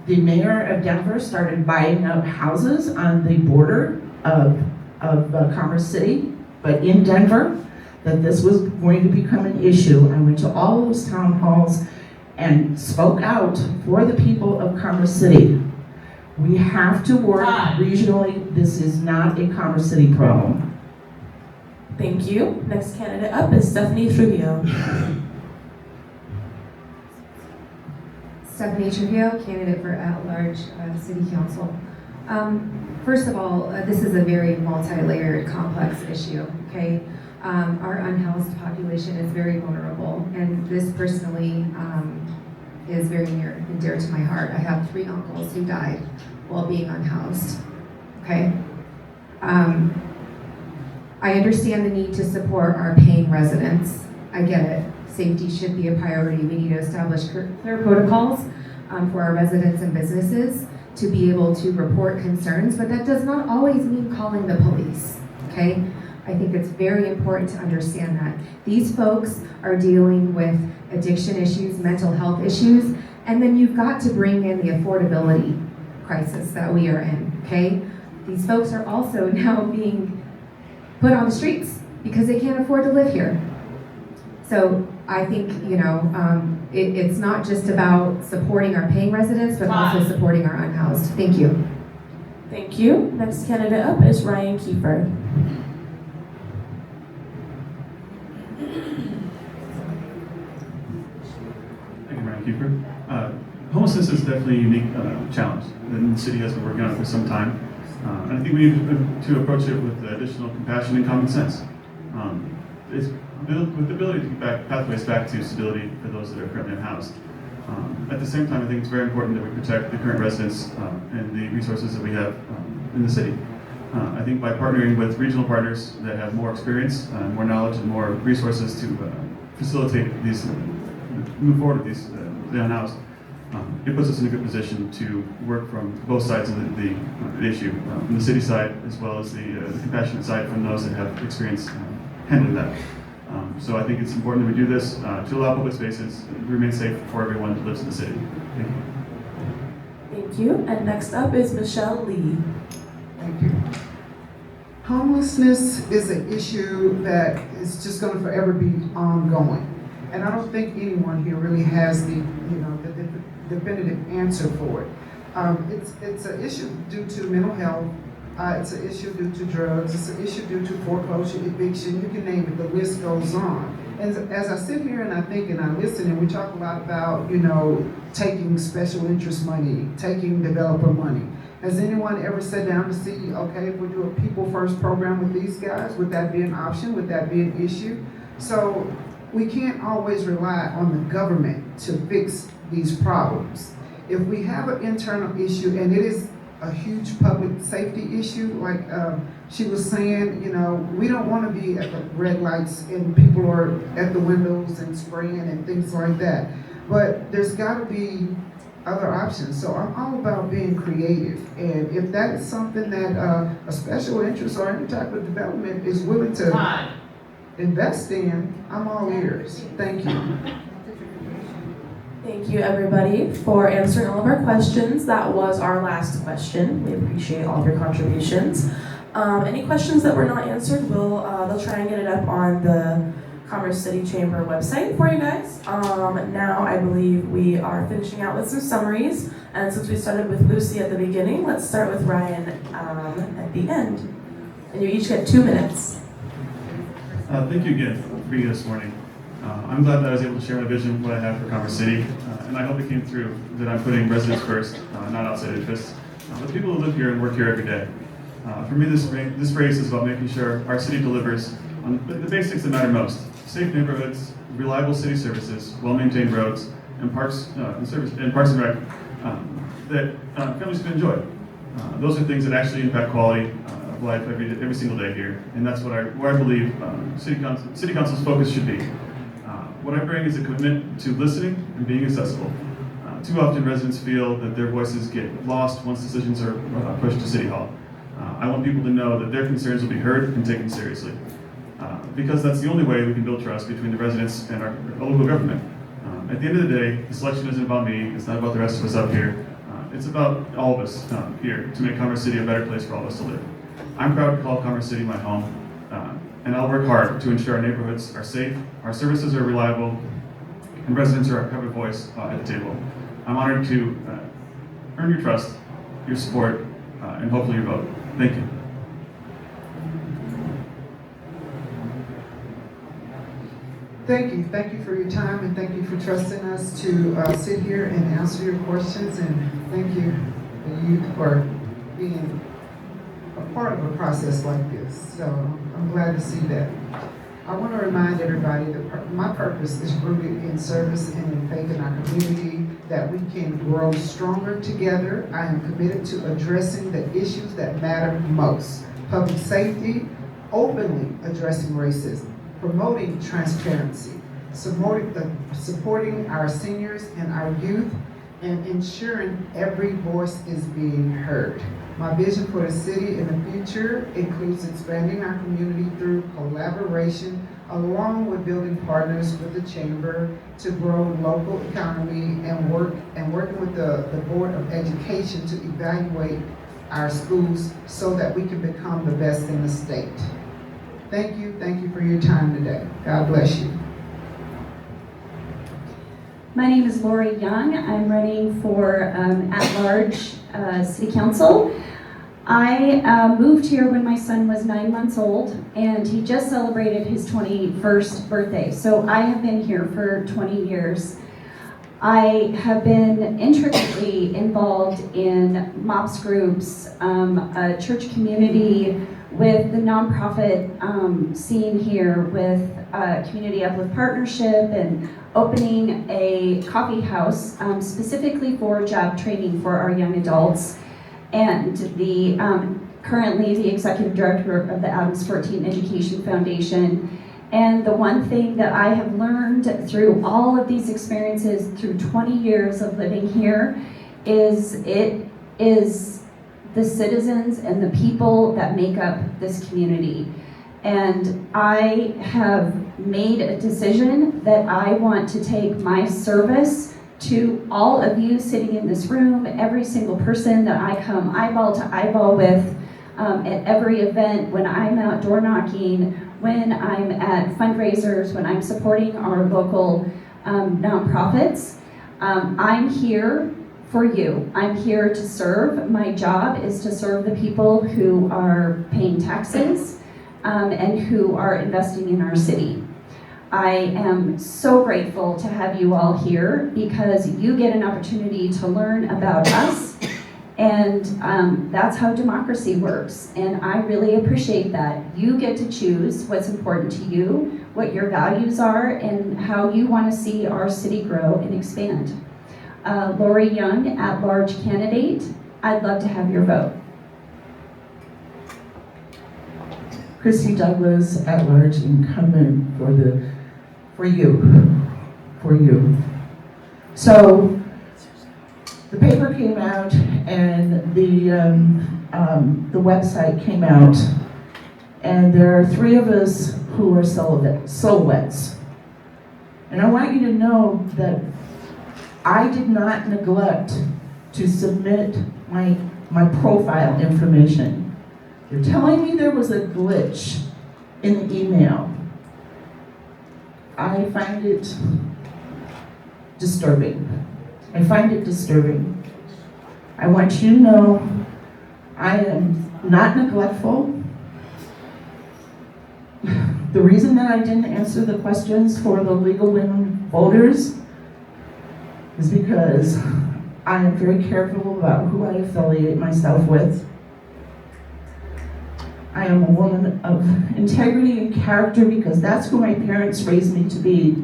the mayor of Denver started buying up houses on the border of Commerce City, but in Denver, that this was going to become an issue. I went to all of those town halls and spoke out for the people of Commerce City. We have to work regionally. This is not a Commerce City problem. Thank you. Next candidate up is Stefanie Trujillo. Stefanie Trujillo, candidate for at-large city council. First of all, this is a very multi-layered, complex issue, okay? Our unhoused population is very vulnerable, and this personally is very near and dear to my heart. I have 3 uncles who died while being unhoused, okay? I understand the need to support our paying residents. I get it. Safety should be a priority. We need to establish clear protocols for our residents and businesses to be able to report concerns, but that does not always mean calling the police, okay? I think it's very important to understand that. These folks are dealing with addiction issues, mental health issues, and then you've got to bring in the affordability, crisis that we are in, okay? These folks are also now being put on the streets because they can't afford to live here. So I think, it's not just about supporting our paying residents, but also supporting our unhoused. Thank you. Thank you. Next candidate up is Ryan Keefer. Thank you, Ryan Keefer. Homelessness is definitely a unique challenge that the city has been working on for some time. And I think we need to approach it with additional compassion and common sense. It's built with the ability to get pathways back to stability for those that are currently unhoused. At the same time, I think it's very important that we protect the current residents and the resources that we have in the city. I think by partnering with regional partners that have more experience, more knowledge, and more resources to facilitate these, move forward with these, the unhoused, it puts us in a good position to work from both sides of the issue, from the city side as well as the compassionate side from those that have experience handling that. So I think it's important that we do this to allow public spaces to remain safe for everyone who lives in the city. Thank you. Thank you. And next up is Michelle Lee. Thank you. Homelessness is an issue that is just going to forever be ongoing. And I don't think anyone here really has the definitive answer for it. It's an issue due to mental health. It's an issue due to drugs. It's an issue due to foreclosure, eviction. You can name it. The list goes on. And as I sit here and I think and I listen, and we talk a lot about taking special interest money, taking developer money. Has anyone ever sat down to see, okay, if we do a people first program with these guys, would that be an option? Would that be an issue? So we can't always rely on the government to fix these problems. If we have an internal issue, and it is a huge public safety issue, like she was saying, we don't want to be at the red lights and people are at the windows and spraying and things like that. But there's got to be other options. So I'm all about being creative. And if that is something that a special interest or any type of development is willing to invest in, I'm all ears. Thank you. Thank you, everybody, for answering all of our questions. That was our last question. We appreciate all of your contributions. Any questions that were not answered, they'll try and get it up on the Commerce City Chamber website for you guys. Now I believe we are finishing out with some summaries. And since we started with Lucy at the beginning, let's start with Ryan at the end. And you each get 2 minutes. Thank you again for being here this morning. I'm glad that I was able to share my vision of what I have for Commerce City, and I hope it came through that I'm putting residents first, not outside interests, but the people who live here and work here every day. For me, this phrase is about making sure our city delivers on the basics that matter most: safe neighborhoods, reliable city services, well-maintained roads, and parks and rec that families can enjoy. Those are things that actually impact quality of life every single day here, and that's where I believe City Council's focus should be. What I bring is a commitment to listening and being accessible. Too often residents feel that their voices get lost once decisions are pushed to City Hall. I want people to know that their concerns will be heard and taken seriously. Because that's the only way we can build trust between the residents and our local government. At the end of the day, the selection isn't about me, it's not about the rest of us up here. It's about all of us here to make Commerce City a better place for all of us to live. I'm proud to call Commerce City my home. And I'll work hard to ensure our neighborhoods are safe, our services are reliable, and residents have a voice at the table. I'm honored to earn your trust, your support, and hopefully your vote. Thank you. Thank you for your time, and thank you for trusting us to sit here and answer your questions, and thank you for being a part of a process like this. So I'm glad to see that. I want to remind everybody that my purpose is rooted in service and in faith in our community, that we can grow stronger together. I am committed to addressing the issues that matter most: public safety, openly addressing racism, promoting transparency, supporting our seniors and our youth, and ensuring every voice is being heard. My vision for the city in the future includes expanding our community through collaboration along with building partners with the chamber to grow local economy and working with the Board of Education to evaluate our schools so that we can become the best in the state. Thank you for your time today. God bless you. My name is Lori Young. I'm running for at-large city council. I moved here when my son was 9 months old, and he just celebrated his 21st birthday. So I have been here for 20 years. I have been intricately involved in MOPS groups, a church community, with the nonprofit scene here, with Community Uplift Partnership, and opening a coffee house specifically for job training for our young adults, and currently the executive director of the Adams 14 Education Foundation. And the one thing that I have learned through all of these experiences, through 20 years of living here, is it is the citizens and the people that make up this community. And I have made a decision that I want to take my service to all of you sitting in this room, every single person that I come eyeball to eyeball with at every event, when I'm out door knocking, when I'm at fundraisers, when I'm supporting our local nonprofits. I'm here for you. I'm here to serve. My job is to serve the people who are paying taxes and who are investing in our city. I am so grateful to have you all here because you get an opportunity to learn about us, and that's how democracy works. And I really appreciate that. You get to choose what's important to you, what your values are, and how you want to see our city grow and expand. Lori Young, at-large candidate. I'd love to have your vote. Kristi Douglas, at-large incumbent for you. So the paper came out and the website came out, and there are 3 of us who are silhouettes. And I want you to know that I did not neglect to submit my profile information. You're telling me there was a glitch in the email. I find it disturbing. I want you to know I am not neglectful. The reason that I didn't answer the questions for the legal women voters is because I am very careful about who I affiliate myself with. I am a woman of integrity and character because that's who my parents raised me to be.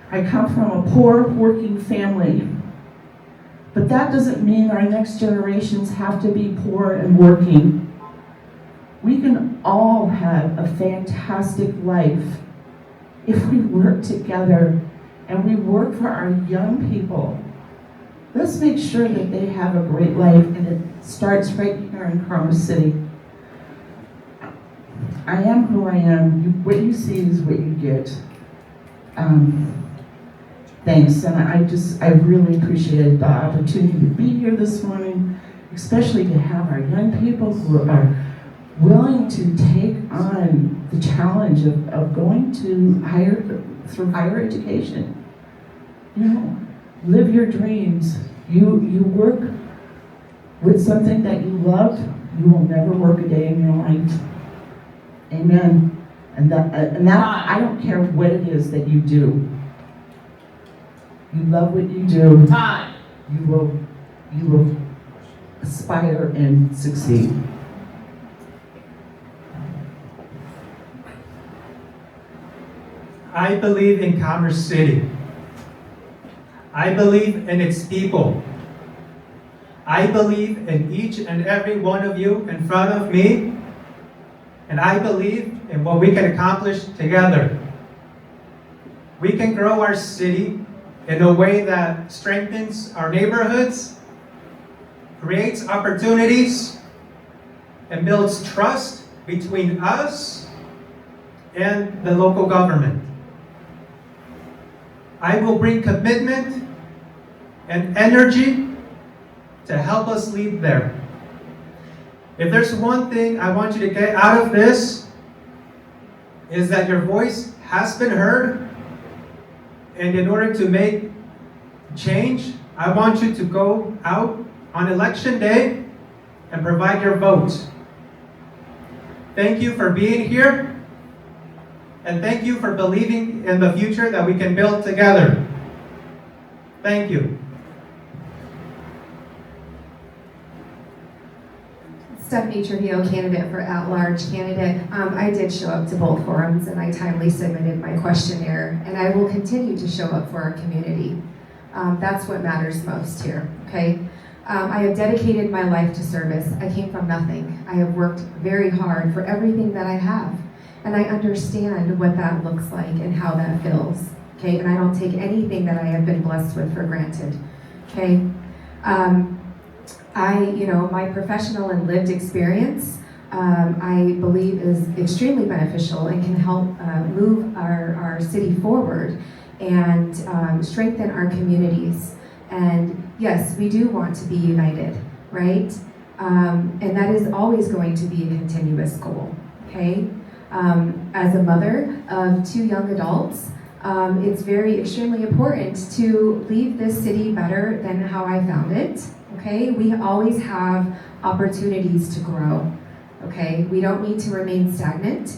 I come from a poor working family, but that doesn't mean our next generations have to be poor and working. We can all have a fantastic life if we work together and we work for our young people. Let's make sure that they have a great life, and it starts right here in Commerce City. I am who I am. What you see is what you get. Thanks, and I really appreciated the opportunity to be here this morning, especially to have our young people who are willing to take on the challenge of going to higher education. You know, live your dreams. You work with something that you love, you will never work a day in your life. Amen. And that I don't care what it is that you do. You love what you do. You will aspire and succeed. I believe in Commerce City. I believe in its people. I believe in each and every one of you in front of me, and I believe in what we can accomplish together. We can grow our city in a way that strengthens our neighborhoods, creates opportunities, and builds trust between us and the local government. I will bring commitment and energy to help us lead there. If there's one thing I want you to get out of this, is that your voice has been heard, and in order to make change, I want you to go out on election day and provide your vote. Thank you for being here, and thank you for believing in the future that we can build together. Thank you. Stefanie Trujillo, candidate for at-large candidate. I did show up to both forums and I timely submitted my questionnaire, and I will continue to show up for our community. That's what matters most here, okay? I have dedicated my life to service. I came from nothing. I have worked very hard for everything that I have, and I understand what that looks like and how that feels, okay? And I don't take anything that I have been blessed with for granted, okay? My professional and lived experience, I believe is extremely beneficial and can help move our city forward and strengthen our communities. And yes, we do want to be united, right? And that is always going to be a continuous goal, okay? As a mother of 2 young adults, it's extremely important to leave this city better than how I found it. Okay, we always have opportunities to grow. Okay, we don't need to remain stagnant.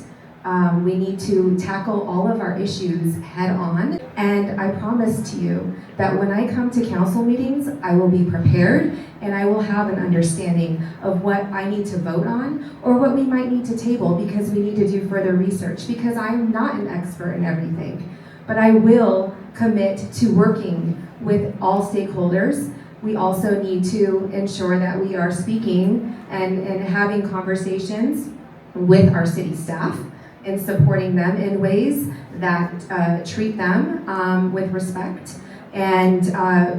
We need to tackle all of our issues head on. And I promise to you that when I come to council meetings, I will be prepared and I will have an understanding of what I need to vote on or what we might need to table because we need to do further research, because I'm not an expert in everything. But I will commit to working with all stakeholders. We also need to ensure that we are speaking and having conversations with our city staff and supporting them in ways that treat them with respect and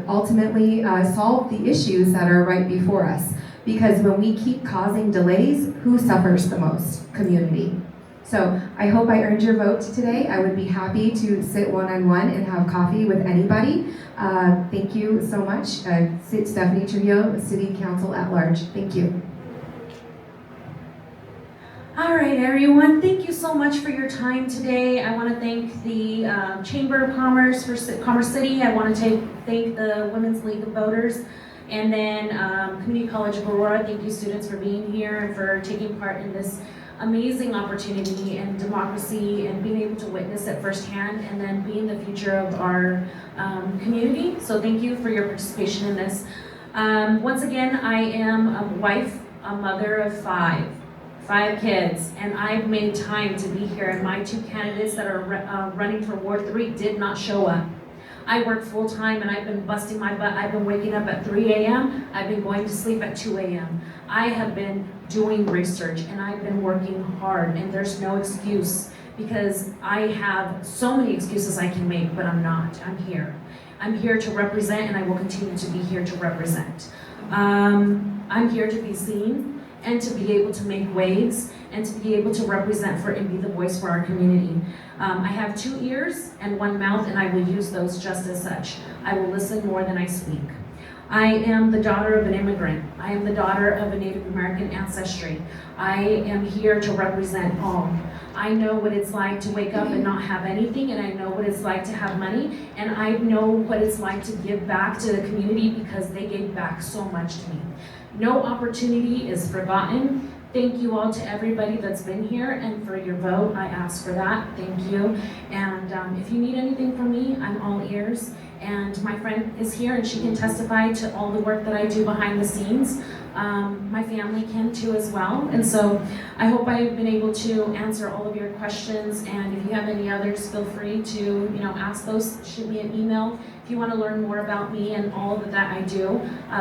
ultimately solve the issues that are right before us. Because when we keep causing delays, who suffers the most? Community. So I hope I earned your vote today. I would be happy to sit one-on-one and have coffee with anybody. Thank you so much. Stefanie Trujillo, City Council at Large. Thank you. All right, everyone, thank you so much for your time today. I want to thank the Chamber of Commerce for Commerce City. I want to thank the Women's League of Voters. And then Community College of Aurora. Thank you, students, for being here and for taking part in this amazing opportunity and democracy and being able to witness it firsthand and then being the future of our community. So thank you for your participation in this. Once again, I am a wife, a mother of 5 kids, and I've made time to be here, and my 2 candidates that are running for Ward 3 did not show up. I work full time and I've been busting my butt. I've been waking up at 3 a.m. I've been going to sleep at 2 a.m. I have been doing research and I've been working hard, and there's no excuse because I have so many excuses I can make, but I'm not. I'm here. I'm here to represent, and I will continue to be here to represent. I'm here to be seen and to be able to make waves and to be able to represent and be the voice for our community. I have 2 ears and 1 mouth, and I will use those just as such. I will listen more than I speak. I am the daughter of an immigrant. I am the daughter of a Native American ancestry. I am here to represent all. I know what it's like to wake up and not have anything, and I know what it's like to have money, and I know what it's like to give back to the community because they gave back so much to me. No opportunity is forgotten. Thank you all to everybody that's been here, and for your vote, I ask for that. Thank you. And if you need anything from me, I'm all ears. And my friend is here, and she can testify to all the work that I do behind the scenes. My family can too as well. And so I hope I've been able to answer all of your questions. And if you have any others, feel free to ask those. Shoot me an email. If you want to learn more about me and all that I do,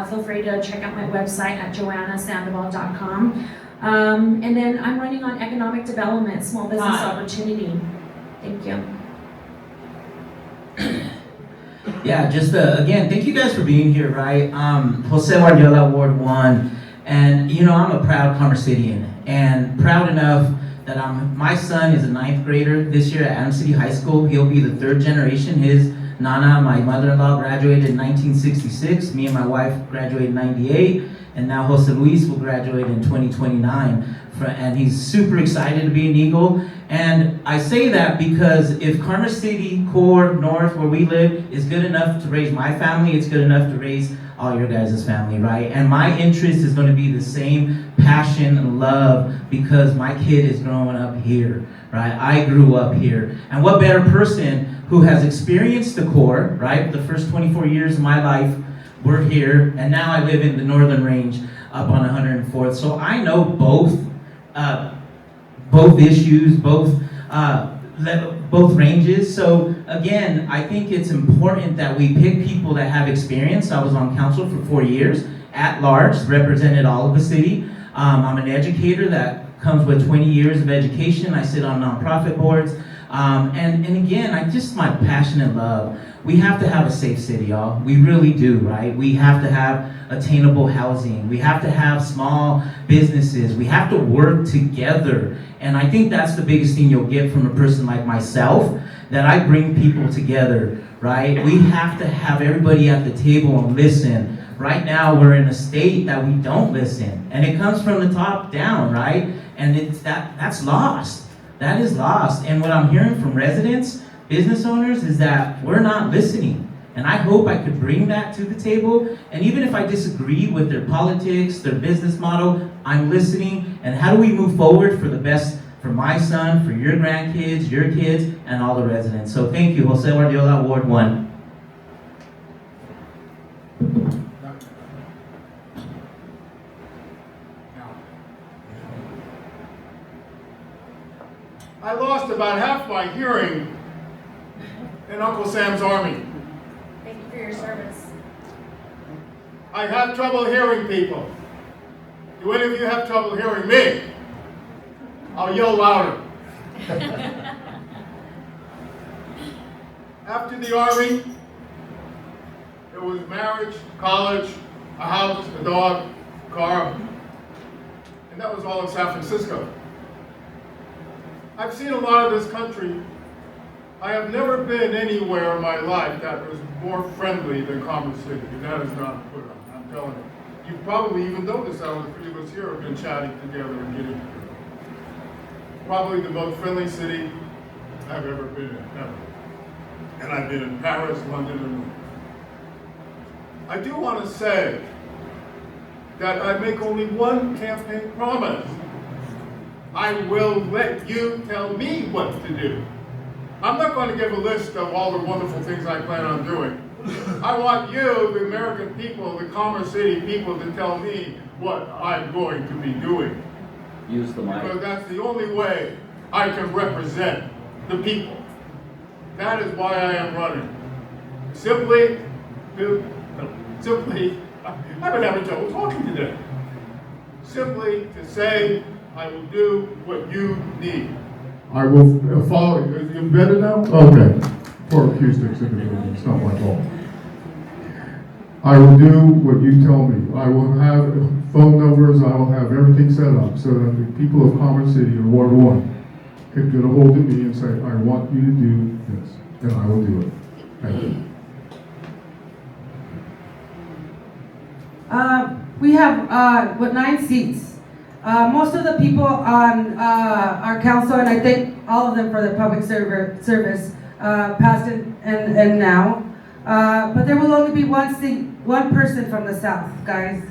feel free to check out my website at joannasandoval.com. And then I'm running on economic development, small business opportunity. Thank you. Yeah, just again, thank you guys for being here, right? José Guardiola, Ward 1, and I'm a proud Commerce Cityan, and proud enough that my son is a 9th grader this year at Adams City High School. He'll be the 3rd generation. His Nana, my mother-in-law, graduated in 1966. Me and my wife graduated in 98. And now Jose Luis will graduate in 2029. And he's super excited to be an Eagle. And I say that because if Commerce City, Core, North, where we live, is good enough to raise my family, it's good enough to raise all your guys' family, right? And my interest is going to be the same passion and love because my kid is growing up here, right? I grew up here. And what better person who has experienced the Core, right? The first 24 years of my life, we're here, and now I live in the Northern Range up on 104th. So I know both issues, both ranges. So again, I think it's important that we pick people that have experience. I was on council for 4 years, at large, represented all of the city. I'm an educator that comes with 20 years of education. I sit on nonprofit boards. And again, my passion and love. We have to have a safe city, y'all. We really do, right? We have to have attainable housing. We have to have small businesses. We have to work together. And I think that's the biggest thing you'll get from a person like myself, that I bring people together, right? We have to have everybody at the table and listen. Right now, we're in a state that we don't listen. And it comes from the top down, right? And that's lost. That is lost. And what I'm hearing from residents, business owners, is that we're not listening. And I hope I could bring that to the table. And even if I disagree with their politics, their business model, I'm listening. And how do we move forward for the best for my son, for your grandkids, your kids, and all the residents? So thank you, José Guardiola, Ward 1. I lost about half my hearing in Uncle Sam's army. Thank you for your service. I have trouble hearing people. Do any of you have trouble hearing me? I'll yell louder. After the army, it was marriage, college, a house, a dog, a car, and that was all in San Francisco. I've seen a lot of this country. I have never been anywhere in my life that was more friendly than Commerce City, and that is not put on, I'm telling you. You probably even noticed how the three of us here have been chatting together and getting together. Probably the most friendly city I've ever been in, ever. And I've been in Paris, London, and Rome. I do want to say that I make only one campaign promise. I will let you tell me what to do. I'm not going to give a list of all the wonderful things I plan on doing. I want you, the American people, the Commerce City people, to tell me what I'm going to be doing. Use the mic. Because that's the only way I can represent the people. That is why I am running. Simply, I've been having trouble talking today. Simply to say, I will do what you need. I will follow. Is it better now? Okay. Poor acoustics in the building. It's not my fault. I will do what you tell me. I will have phone numbers. I will have everything set up so that the people of Commerce City or Ward 1 can get a hold of me and say, I want you to do this, and I will do it. Thank you. We have 9 seats. Most of the people on our council, and I thank all of them for their public service, past and now. But there will only be one person from the South, guys.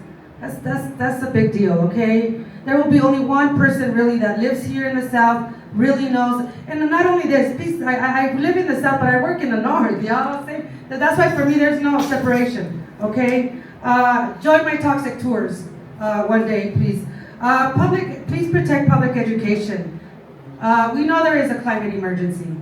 That's a big deal, okay? There will be only one person really that lives here in the South, really knows. And not only this, please, I live in the South, but I work in the North, y'all. That's why for me there's no separation, okay? Join my toxic tours one day, please. Please protect public education. We know there is a climate emergency.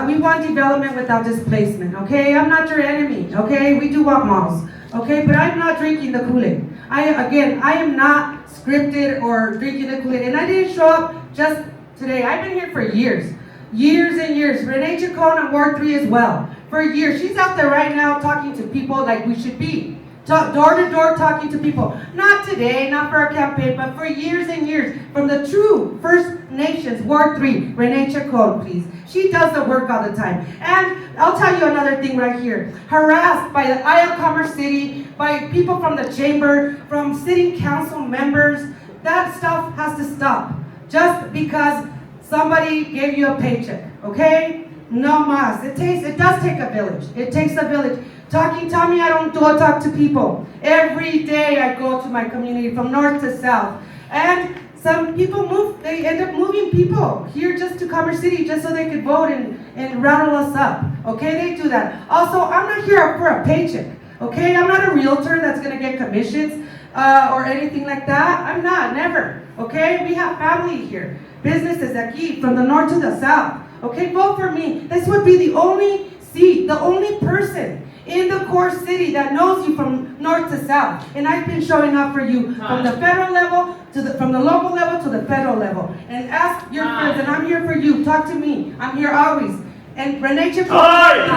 We want development without displacement, okay? I'm not your enemy, okay? We do want malls, okay? But I'm not drinking the Kool-Aid. I am not scripted or drinking the Kool-Aid. And I didn't show up just today. I've been here for years and years. Renee Chacon on Ward 3 as well, for years. She's out there right now talking to people like we should be. door to door talking to people. Not today, not for a campaign, but for years and years. From the true First Nations, Ward 3, Renee Chacon, please. She does the work all the time. And I'll tell you another thing right here. Harassed by the Eye of Commerce City, by people from the chamber, from city council members. That stuff has to stop. Just because somebody gave you a paycheck, okay? No mas. It does take a village. It takes a village. Tell me I don't go talk to people. Every day I go to my community from north to south. And some people they end up moving people here just to Commerce City just so they could vote and rattle us up. Okay, they do that. Also, I'm not here for a paycheck. Okay, I'm not a realtor that's gonna get commissions or anything like that. I'm not, never. Okay, we have family here. Businesses aquí, from the north to the south. Okay, vote for me. This would be the only seat, the only person in the core city that knows you from north to south. And I've been showing up for you from the federal level from the local level to the federal level. And ask your friends, and I'm here for you. Talk to me. I'm here always. And Renee Chacon, Ward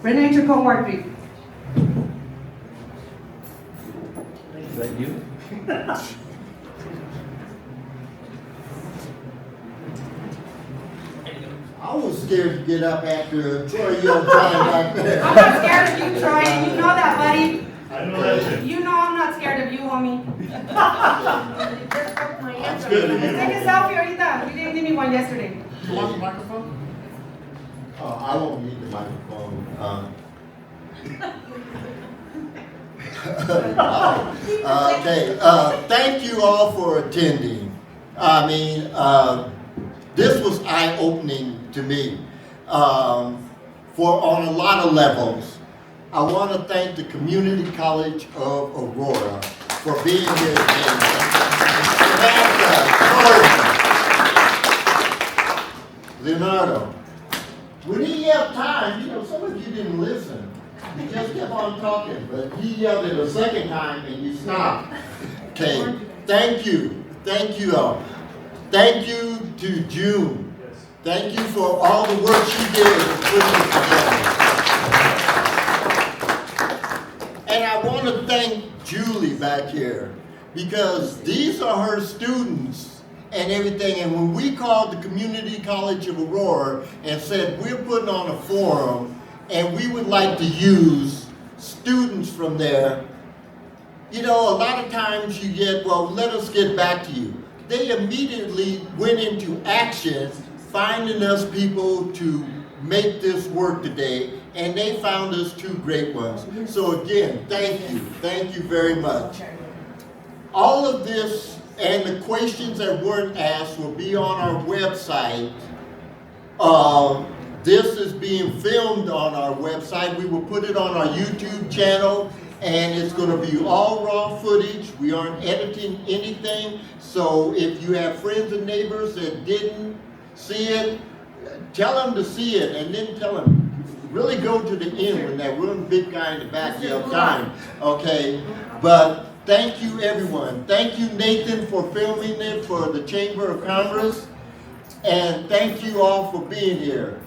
3. Renee Chacon, Ward 3. Thank you. I was scared to get up after Troy Young time back there. I'm not scared of you, Troy. You know that, buddy. I know that too. You know I'm not scared of you, homie. I'm scared of you. Take a selfie ahorita. You didn't give me one yesterday. Do you want the microphone? I won't need the microphone. Okay, thank you all for attending. I mean, this was eye-opening to me on a lot of levels. I want to thank the Community College of Aurora for being here today. Leonardo, when he yelled time, some of you didn't listen. You just kept on talking, but he yelled it a second time and you stopped. Okay, thank you all. Thank you to June. Thank you for all the work she did in putting it together. And I want to thank Julie back here because these are her students and everything. And when we called the Community College of Aurora and said we're putting on a forum and we would like to use students from there, a lot of times you get, well, let us get back to you. They immediately went into action, finding us people to make this work today, and they found us 2 great ones. So again, thank you very much. All of this and the questions that weren't asked will be on our website. This is being filmed on our website. We will put it on our YouTube channel, and it's going to be all raw footage. We aren't editing anything. So if you have friends and neighbors that didn't see it, tell them to see it, and then tell them, really go to the end when that real big guy in the back yelled time, okay? But thank you, everyone. Thank you, Nathan, for filming it for the Chamber of Commerce, and thank you all for being here.